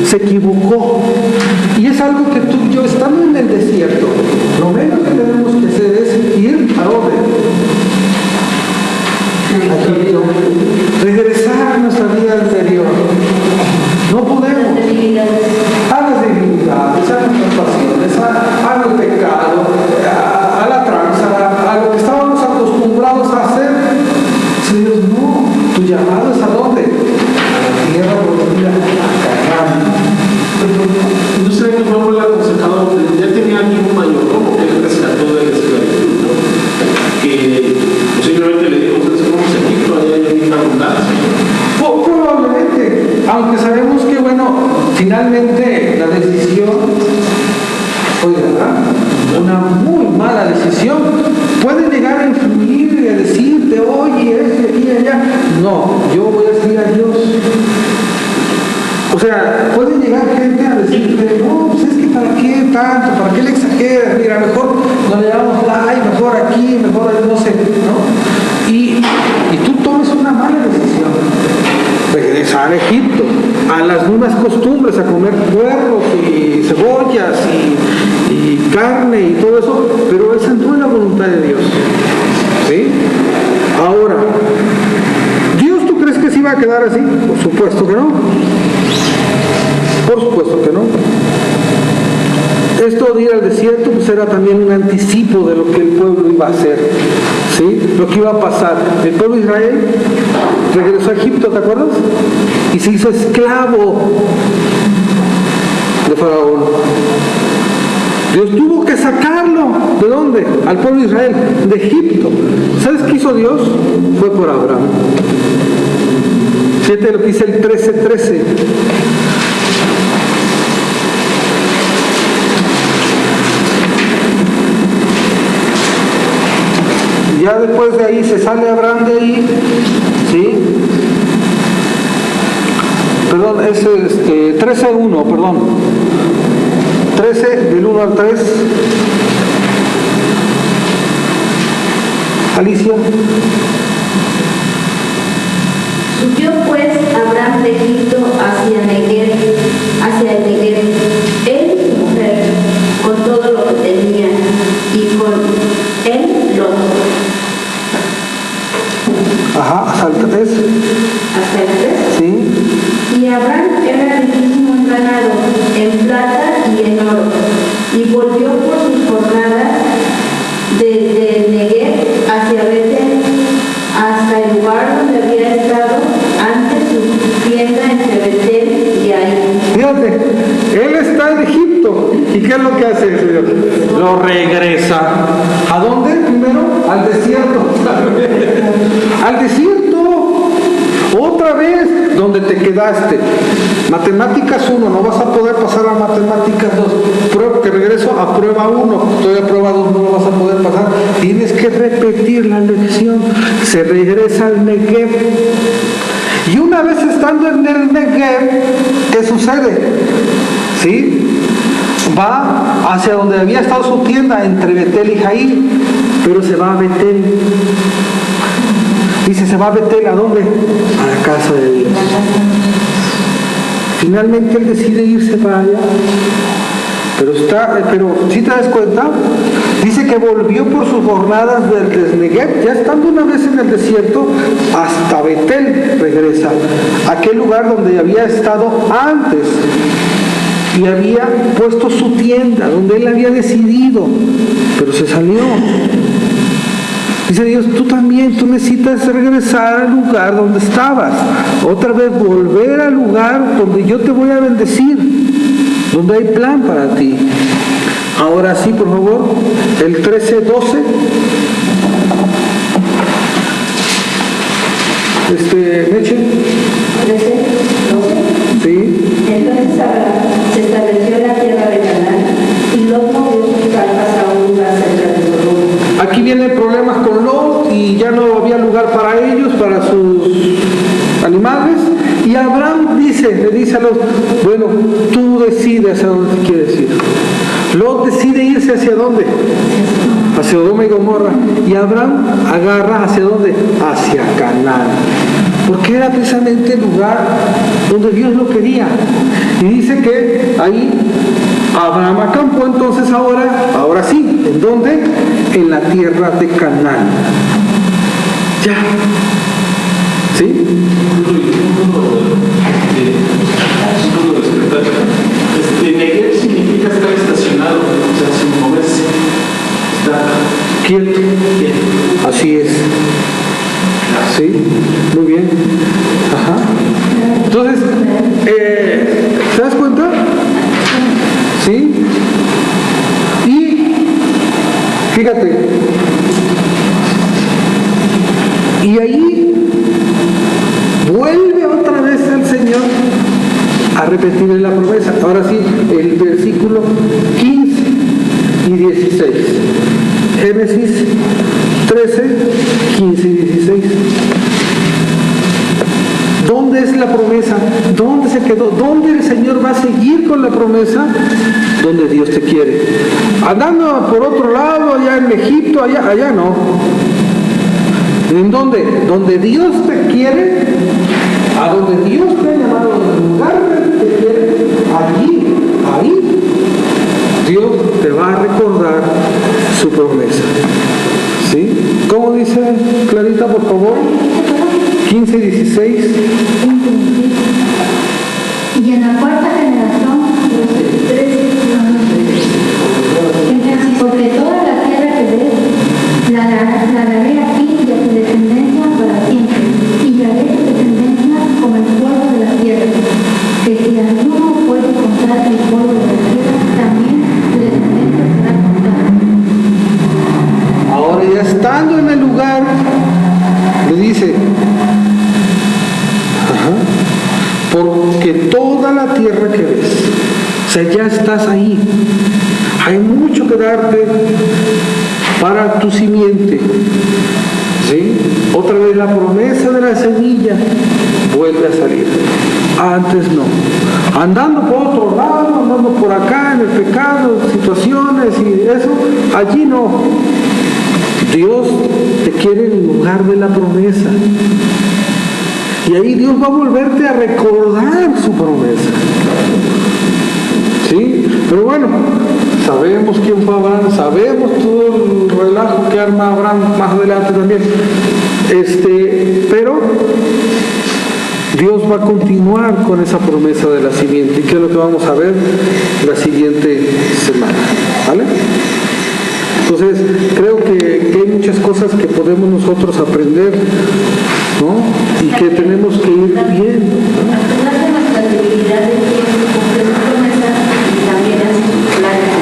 se equivocó. Y es algo que tú y yo, estando en el desierto, lo menos que tenemos que hacer es ir a dónde? Egipto, regresar a nuestra vida anterior. No podemos. A las debilidades, a nuestras pasiones, al pecado, a la tranza, a lo que estábamos acostumbrados a hacer. Dios, no, tu llamado es ¿a dónde? A la tierra prometida, a Canaán. ¿No será que fue muy aconsejado? Ya tenía aquí un mayordomo que él rescató de la esclavitud, ¿no? Que posiblemente le dijo, ustedes vamos a Egipto, allá hay una abundancia. Probablemente, aunque sabemos que, bueno, finalmente la decisión fue, ¿verdad?, una muy mala decisión. Puede llegar a influir y a decirte, oye, aquí y allá. No, yo voy a seguir a Dios. O sea, puede llegar gente a decirte, no, pues es que para qué tanto, para qué le exageras, mira, mejor no le damos like, mejor aquí, mejor no sé, ¿no? Y tú tomes una mala decisión. Regresar a Egipto, a las mismas costumbres, a comer puerros y cebollas y carne y todo eso, pero esa no es la voluntad de Dios. ¿Sí? Ahora, ¿Dios tú crees que sí va a quedar así? Por supuesto que no. Por supuesto que no. Esto de ir al desierto pues era también un anticipo de lo que el pueblo iba a hacer, ¿sí? Lo que iba a pasar. El pueblo de Israel regresó a Egipto, ¿te acuerdas? Y se hizo esclavo de Faraón. Dios tuvo que sacarlo. ¿De dónde? Al pueblo de Israel, de Egipto. ¿Sabes qué hizo Dios? Fue por Abraham. Fíjate lo que dice el 13:13. Ya después de ahí se sale Abraham de ahí, ¿sí? Perdón, es 13:1, perdón. 13 del 1 al 3. Alicia. Subió pues Abraham de Egipto hacia el Negev, él y su mujer, con todo lo que tenía, y con él Lot. Ajá, hasta el 3. Hasta el 3. Sí. Y Abraham era riquísimo en ganado, en plata y en oro, y volvió por sus jornadas desde el Negev hacia Betel, hasta el lugar donde había estado antes su tienda entre Betel y Ai. Fíjate, él está en Egipto. ¿Y qué es lo que hace el Señor? Lo regresa. ¿A dónde primero? Al desierto. Al desierto. Otra vez, donde te quedaste. Matemáticas 1, no vas a poder pasar a matemáticas 2. Te regreso a prueba 1, estoy a prueba 2, no lo vas a poder pasar. Tienes que repetir la lección. Se regresa al Negev. Y una vez estando en el Negev, ¿qué sucede? ¿Sí? Va hacia donde había estado su tienda, entre Betel y Jair, pero se va a Betel. Dice, se va a Betel, ¿a dónde? A la casa de Dios. Finalmente él decide irse para allá. Pero si te das cuenta, dice que volvió por sus jornadas del Negev, ya estando una vez en el desierto, hasta Betel regresa, aquel lugar donde había estado antes y había puesto su tienda, donde él había decidido, pero se salió. Dice Dios, tú también, tú necesitas regresar al lugar donde estabas, otra vez volver al lugar donde yo te voy a bendecir, donde hay plan para ti. Ahora sí, por favor, el 13:12. Meche. 13, 12. Sí. Entonces Abraham se estableció en la tierra de Canaán y Lot movió sus carpas a un lugar cerca de Sodoma. Aquí vienen problemas con Lot y ya no había lugar para ellos, para sus animales. Y Abraham le dice a Lot, bueno, tú decides hacia dónde te quieres ir. Lot decide irse hacia dónde? Hacia Sodoma y Gomorra. Y Abraham agarra hacia dónde? Hacia Canaán. Porque era precisamente el lugar donde Dios lo quería. Y dice que ahí Abraham acampó entonces ahora sí, ¿en dónde? En la tierra de Canaán. Ya. ¿Sí? Neger significa estar estacionado, o sea, sin moverse. Está Quieto. Así es. Sí, muy bien. Ajá. Entonces, ¿te das cuenta? Sí. Y fíjate. Y ahí vuelve otra vez el Señor a repetirle la promesa. Ahora sí, el versículo 15 y 16. Génesis 13, 15 y 16. ¿Dónde es la promesa? ¿Dónde se quedó? ¿Dónde el Señor va a seguir con la promesa? Donde Dios te quiere. Andando por otro lado, allá en Egipto, allá no. ¿En dónde? Donde Dios te quiere, a donde Dios te ha llamado, en el lugar que te quiere, ahí, Dios te va a recordar su promesa. ¿Sí? ¿Cómo dice Clarita, por favor? 15 y 16. Y en la cuarta generación, porque toda la tierra que ves, la daré a ti y a tu descendencia para siempre, y haré tu descendencia como el polvo de la tierra, que si alguno puede contar el polvo de la tierra, también tu descendencia será contada. Ahora ya estando en el lugar, le dice, porque toda la tierra que ves, o sea, ya estás ahí, hay mucho que darte para tu simiente, ¿sí? Otra vez la promesa de la semilla vuelve a salir. Antes no. Andando por otro lado, andando por acá en el pecado, situaciones y eso, allí no. Dios te quiere en el lugar de la promesa. Y ahí Dios va a volverte a recordar su promesa. ¿Sí? Pero bueno, sabemos quién fue Abraham, sabemos todo el relajo que arma Abraham más adelante también. Pero Dios va a continuar con esa promesa de la simiente, y que es lo que vamos a ver la siguiente semana. ¿Vale? Entonces, creo que hay muchas cosas que podemos nosotros aprender, ¿no? Y que tenemos que ir viendo. A pesar de nuestras debilidades, Dios cumple sus promesas y también hace sus planes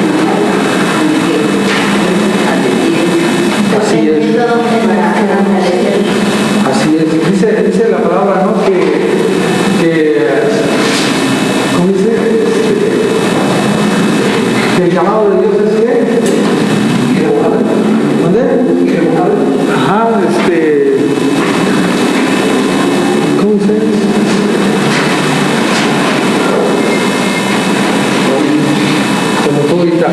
Así es. Así es. Dice la palabra, ¿no? ¿Cómo dice? Que el llamado de Dios es ¿qué? ¿Dónde? Ajá, ¿cómo dice? Como todo ahorita.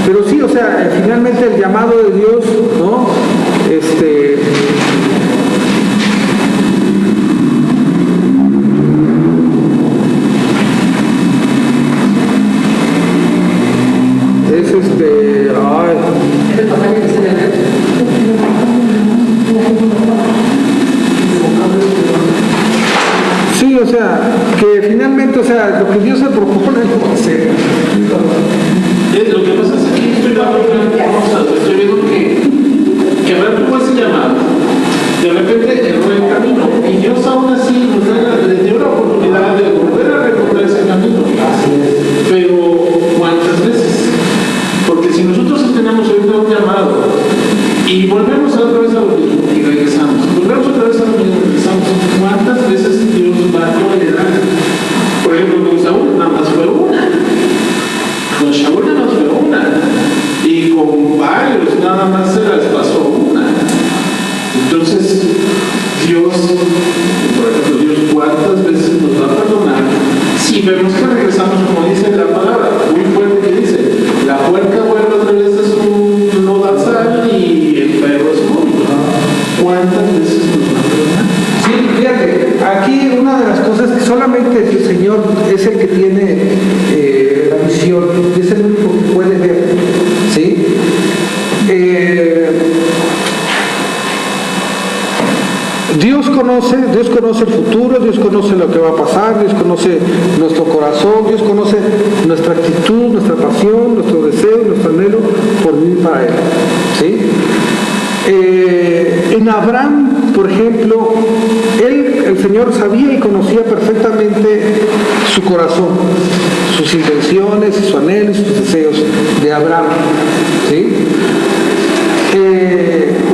Pero sí, o sea, finalmente el llamado de Dios, ¿no? Sí, o sea, que finalmente, o sea, lo que Dios se propone lo va a hacer. Lo que pasa es que aquí estoy dando cosas, estoy viendo que Abraham tuvo ese llamado, de repente erró el camino, y Dios aún así le dio la oportunidad de volver a recorrer ese camino. Pero ¿cuántas veces? Porque si nosotros tenemos ahorita un llamado y volvemos otra vez a lo mismo y regresamos, volvemos otra vez a lo mismo y regresamos, ¿cuántas veces Dios va a tolerar? Por ejemplo, con Saúl nada más fue una. Con Shaul nada más fue una. Y con varios nada más se las pasó una. Entonces, Dios, por ejemplo, Dios cuántas veces nos va a perdonar si vemos que regresamos, como dice la palabra, muy fuerte que dice, la puerca vuelve otra vez a su lodazal y el perro es móvil. ¿Cuántas veces nos va a perdonar? Sí, fíjate, aquí una de las cosas que solamente el Señor es el que tiene la visión, es el único que puede ver, ¿sí? conoce el futuro, Dios conoce lo que va a pasar, Dios conoce nuestro corazón, Dios conoce nuestra actitud, nuestra pasión, nuestro deseo, nuestro anhelo por vivir para Él. ¿Sí? En Abraham, por ejemplo, el Señor sabía y conocía perfectamente su corazón, sus intenciones, sus anhelos, sus deseos de Abraham. ¿Sí?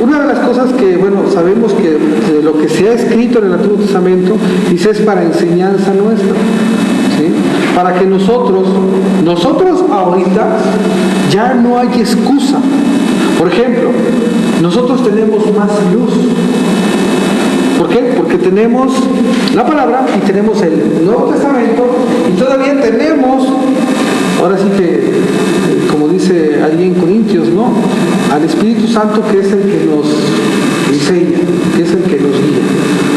Una de las cosas que, bueno, sabemos que de lo que se ha escrito en el Antiguo Testamento, dice, es para enseñanza nuestra, ¿sí? Para que nosotros ahorita ya no hay excusa. Por ejemplo, nosotros tenemos más luz. ¿Por qué? Porque tenemos la palabra y tenemos el Nuevo Testamento y todavía tenemos, ahora sí que, como dice allí en Corintios, ¿no? Al Espíritu Santo, que es el que nos enseña, que es el que nos guía.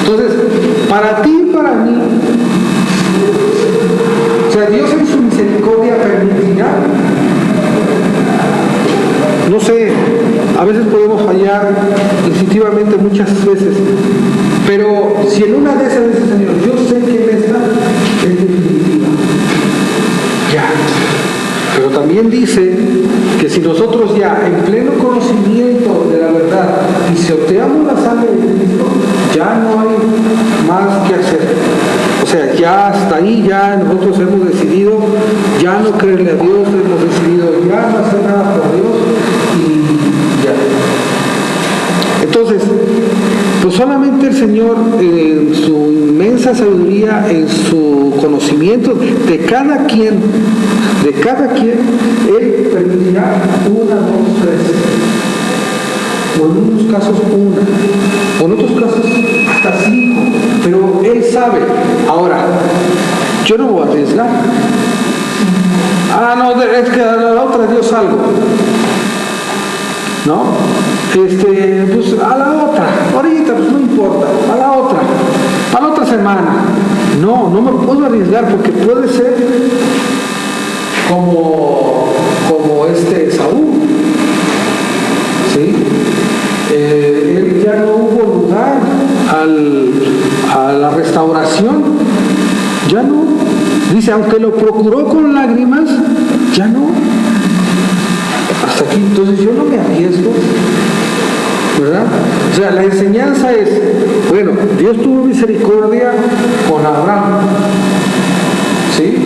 Entonces, para ti y para mí, o sea, Dios en su misericordia permitirá, no sé, a veces podemos fallar instintivamente muchas veces, pero si en una de esas dice, Señor, yo sé que en esta es definitiva, ya. Pero también dice que si nosotros ya en pleno conocimiento de la verdad pisoteamos la sangre de Cristo, ya no hay más que hacer. O sea, ya hasta ahí ya nosotros hemos decidido ya no creerle a Dios, hemos decidido ya no hacer nada por Dios y ya. Entonces, pues solamente el Señor, en su inmensa sabiduría, en su conocimiento de cada quien, Él permitirá una, dos, tres, o en unos casos una, o en otros casos hasta 5, pero Él sabe. Ahora, yo no voy a arriesgar. No, es que a la otra Dios algo. ¿No? Pues a la otra, ahorita pues no importa, a la otra semana. No me puedo arriesgar porque puede ser como Saúl, ¿sí? Él ya no hubo lugar a la restauración, ya no. Dice, aunque lo procuró con lágrimas, ya no. Hasta aquí, entonces yo no me arriesgo, ¿verdad? O sea, la enseñanza es, bueno, Dios tuvo misericordia con Abraham, ¿sí?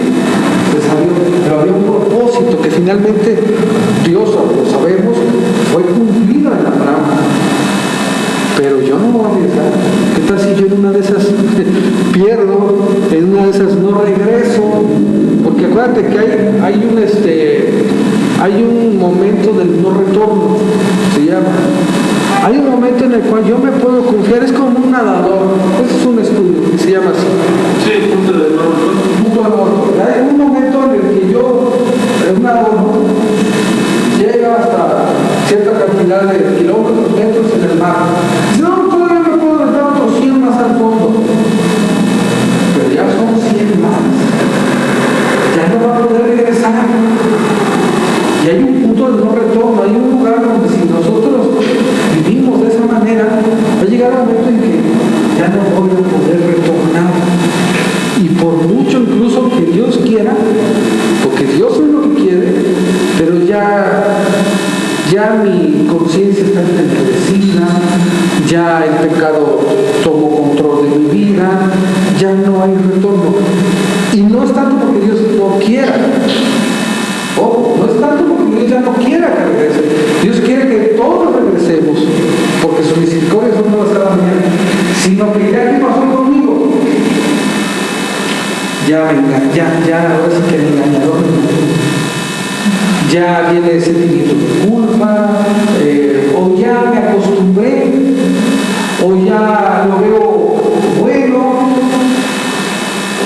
Pero había un propósito que finalmente Dios, lo sabemos, fue cumplido en Abraham. Pero yo no me voy a arriesgar. ¿Qué tal si yo en una de esas pierdo, en una de esas no regreso? Porque acuérdate que hay un momento del no retorno, se llama. Hay un momento en el cual yo me puedo confiar, es como un nadador, ese es un estudio que se llama así. Sí, punto de no retorno. Punto de no retorno. Hay un momento en el que yo, un nadador, llega hasta cierta cantidad de kilómetros, metros en el mar. No, todavía me puedo dar otros 100 más al fondo. Pero ya son 100 más. Ya no va a poder regresar. Y hay un punto de no retorno, hay un lugar donde si nosotros vivimos de esa manera, va a llegar un momento en que ya no voy a poder retornar. Y por mucho incluso que Dios quiera, porque Dios es lo que quiere, pero ya mi conciencia está entenebrecida, ya el pecado tomó control de mi vida, ya no hay retorno. Y no es tanto porque Dios no quiera, no es tanto porque Dios ya no quiera que regrese. Dios quiere que todos regresemos, porque su misericordia son nuevas cada mañana, sino que ya ¿qué pasó conmigo? Ya ahora sí que el engañador. Ya viene ese sentimiento de culpa, o ya me acostumbré, o ya lo veo bueno,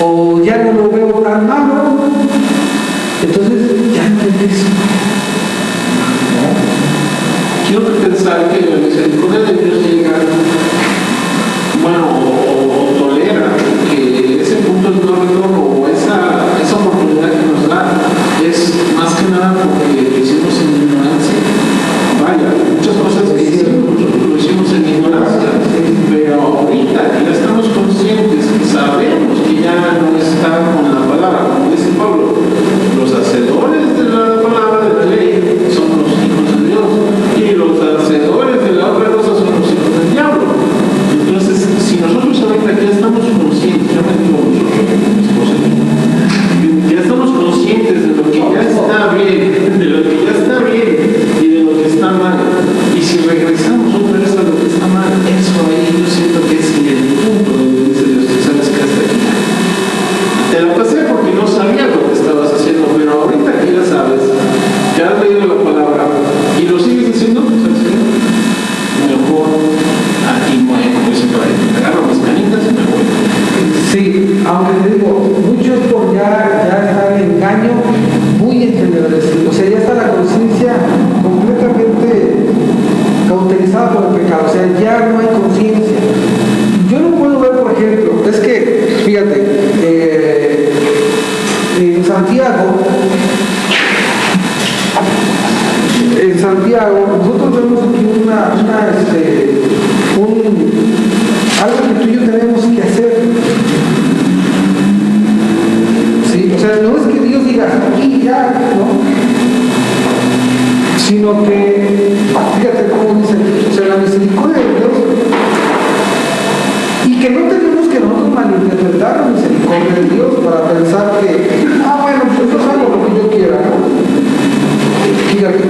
o ya no lo veo tan malo, entonces ya no regreso. Quiero pensar que la misericordia de Dios llega, o tolera que ese punto de no retorno o esa oportunidad que nos da es más que nada porque lo hicimos en en Santiago, nosotros vemos aquí algo que tú y yo tenemos que hacer. ¿Sí? O sea, no es que Dios diga aquí ya, ¿no? Sino que, fíjate cómo dice aquí, o sea, la misericordia de Dios, y que no tenemos que nosotros malinterpretar la misericordia de Dios para pensar que, bueno, pues yo hago lo que yo quiera, ¿no? Fíjate.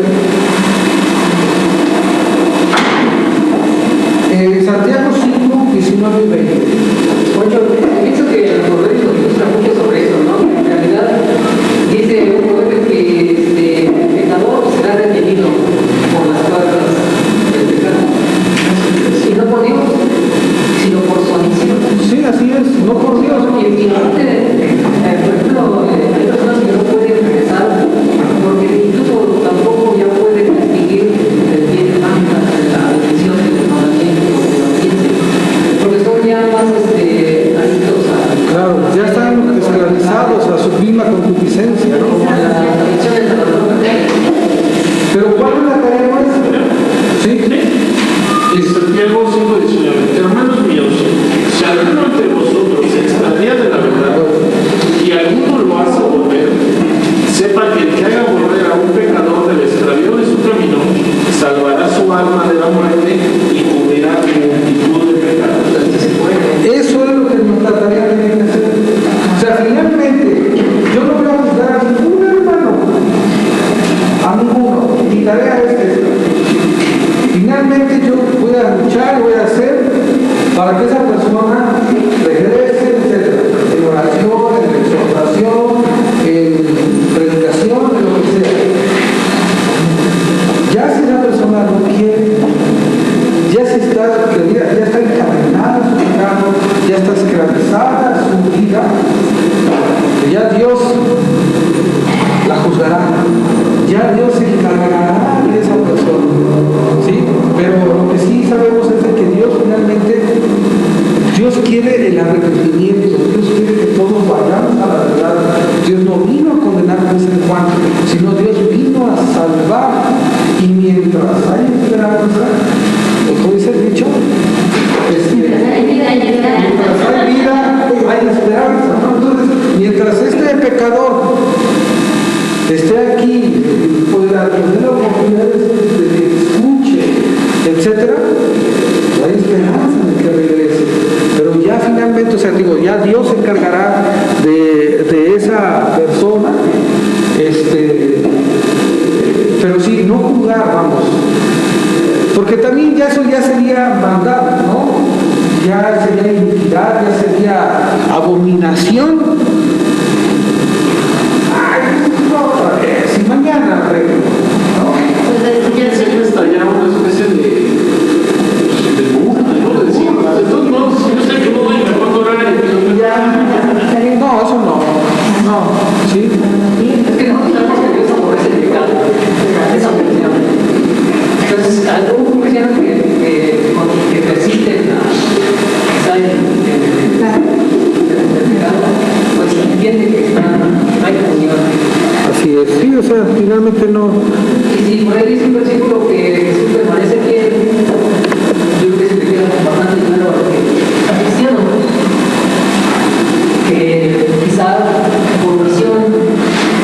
Santiago 5, 19 y 20. Ocho, pienso que el proverbio nos ilustra mucho sobre eso, ¿no? En realidad, dice un proverbio que el pecador será retenido por las cargas del pecado. Y no por Dios, sino por su adicción. Sí, así es, no por Dios. Y aparte, por ejemplo, hay personas que no pueden regresar porque incluso tampoco ya pueden distinguir el bien y el mal, la bendición del mandamiento o de la obediencia, porque son ya más adictos a... Claro, ya están esclavizados a su misma concupiscencia, ¿no? Pero ¿cuál es la tarea nuestra? ¿Sí? En Santiago 5:19, hermanos míos, si alguno entre vosotros se extravía de la verdad y alguno lo hace volver, sepa que el que haga volver a un pecador del extravío de su camino, salvará su alma de la muerte y cubrirá multitud de pecados. Eso es lo que nuestra tarea tiene que hacer. O sea, finalmente, yo no voy a juzgar a ningún hermano, a ninguno. Mi tarea es esta. Finalmente yo voy a luchar y voy a hacer para que esa persona regrese, etc. En oración, en exhortación, en predicación, en lo que sea. Ya si la persona no quiere, ya está encadenada a su pecado, ya está esclavizada a su vida, ya Dios la juzgará, ya Dios se encargará de esa persona, ¿sí? Pero lo que sí sabemos es de que Dios finalmente, Dios quiere el arrepentimiento, Dios quiere que todos vayamos a la verdad. Dios no vino a condenar a ese Juan, sino Dios vino a salvar, y mientras hay esperanza, ¿cómo dice el dicho? Mientras hay vida, hay esperanza, ¿no? Entonces, mientras este pecador esté aquí, podrá tener oportunidades de que escuche, etcétera, hay esperanza de que regrese. Pero ya finalmente, o sea, digo, ya Dios se encargará de esa persona, pero sí, no juzgar, vamos. Porque también ya eso ya sería maldad, ¿no? Ya sería iniquidad, ya sería abominación. Ay, no, otra vez, y mañana arreglo, ¿no? Se está ya una especie de burla, ¿no? De decir, de todos modos, si yo sé que no voy a orar y ya. No, eso no. No, ¿sí? Es que no sabemos que Dios aborrece el pecado, esa opresión. Entonces, algún cristiano que persiste quizá en el pecado, pues entiende que no hay comunión. Así es, sí, o sea, finalmente no. Y si por ahí dice un versículo que Jesús permanece fiel, yo creo que se le queda bastante claro a lo que está cristiano, que quizá por misión,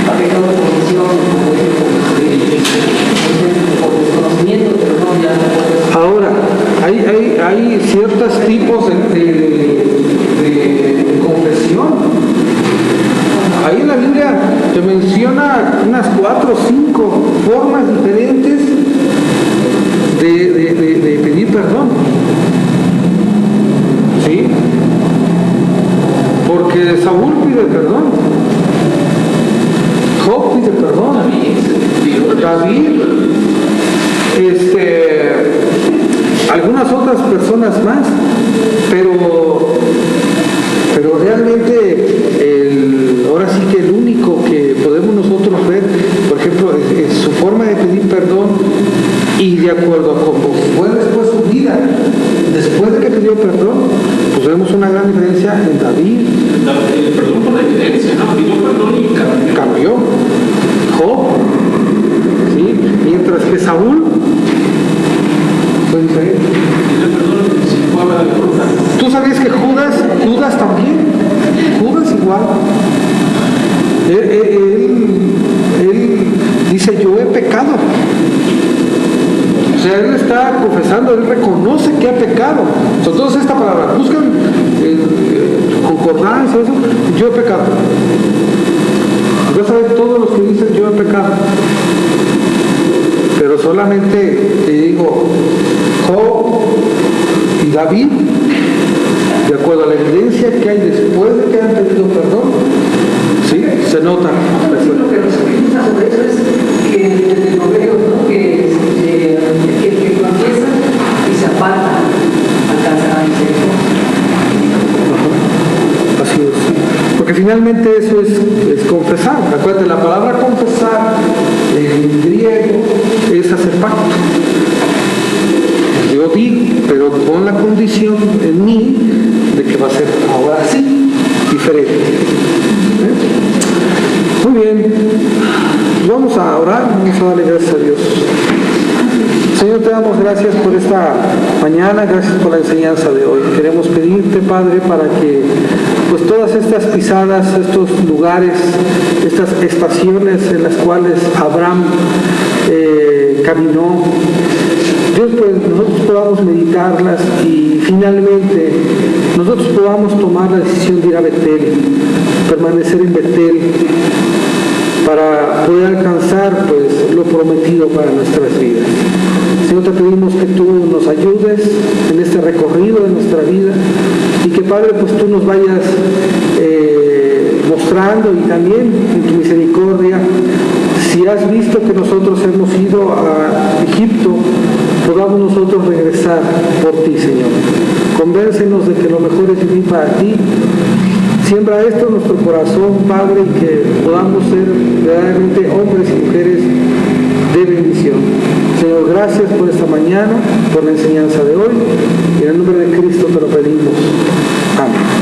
ha pecado por misión, por desconocimiento, pero no, ya no puede. Ahora, hay ciertos tipos de confesión. Ahí en la Biblia te menciona unas 4 o 5 formas diferentes de pedir perdón. ¿Sí? Porque Saúl pide perdón. Job pide perdón. David. Algunas otras personas más, pero realmente ahora sí que el único que podemos nosotros ver, por ejemplo, es su forma de pedir perdón, y de acuerdo a cómo fue después su vida, después de que pidió perdón, pues vemos una gran diferencia en David. El perdón por la evidencia, ¿no? Pidió perdón y cambió. confesando, él reconoce que ha pecado. Entonces esta palabra, buscan concordancia, eso, yo he pecado. Vas a ver todos los que dicen yo he pecado. Pero solamente te digo, Job y David, de acuerdo a la evidencia que hay después de que han pedido perdón, ¿sí? Se nota. Lo que nos explica sobre eso es que desde Proverbios, ¿no? que confiesa y se aparta alcanzará misericordia. Así es. Porque finalmente eso es confesar. Acuérdate, la palabra confesar en griego es hacer pacto. Yo di, pero con la condición en mí de que va a ser ahora sí diferente. Muy bien, vamos a orar, vamos a darle gracias a Dios. Señor, te damos gracias por esta mañana, gracias por la enseñanza de hoy. Queremos pedirte, Padre, para que pues todas estas pisadas, estos lugares, estas estaciones en las cuales Abraham caminó, Dios, pues nosotros podamos meditarlas y finalmente nosotros podamos tomar la decisión de ir a Betel, permanecer en Betel, para poder alcanzar pues lo prometido para nuestras vidas. Señor, te pedimos que tú nos ayudes en este recorrido de nuestra vida y que, Padre, pues tú nos vayas mostrando y también en tu misericordia, si has visto que nosotros hemos ido a Egipto, podamos nosotros regresar por ti, Señor. Convéncenos de que lo mejor es vivir para ti. Siembra esto en nuestro corazón, Padre, y que podamos ser verdaderamente hombres y mujeres de bendición. Señor, gracias por esta mañana, por la enseñanza de hoy. Y en el nombre de Cristo te lo pedimos. Amén.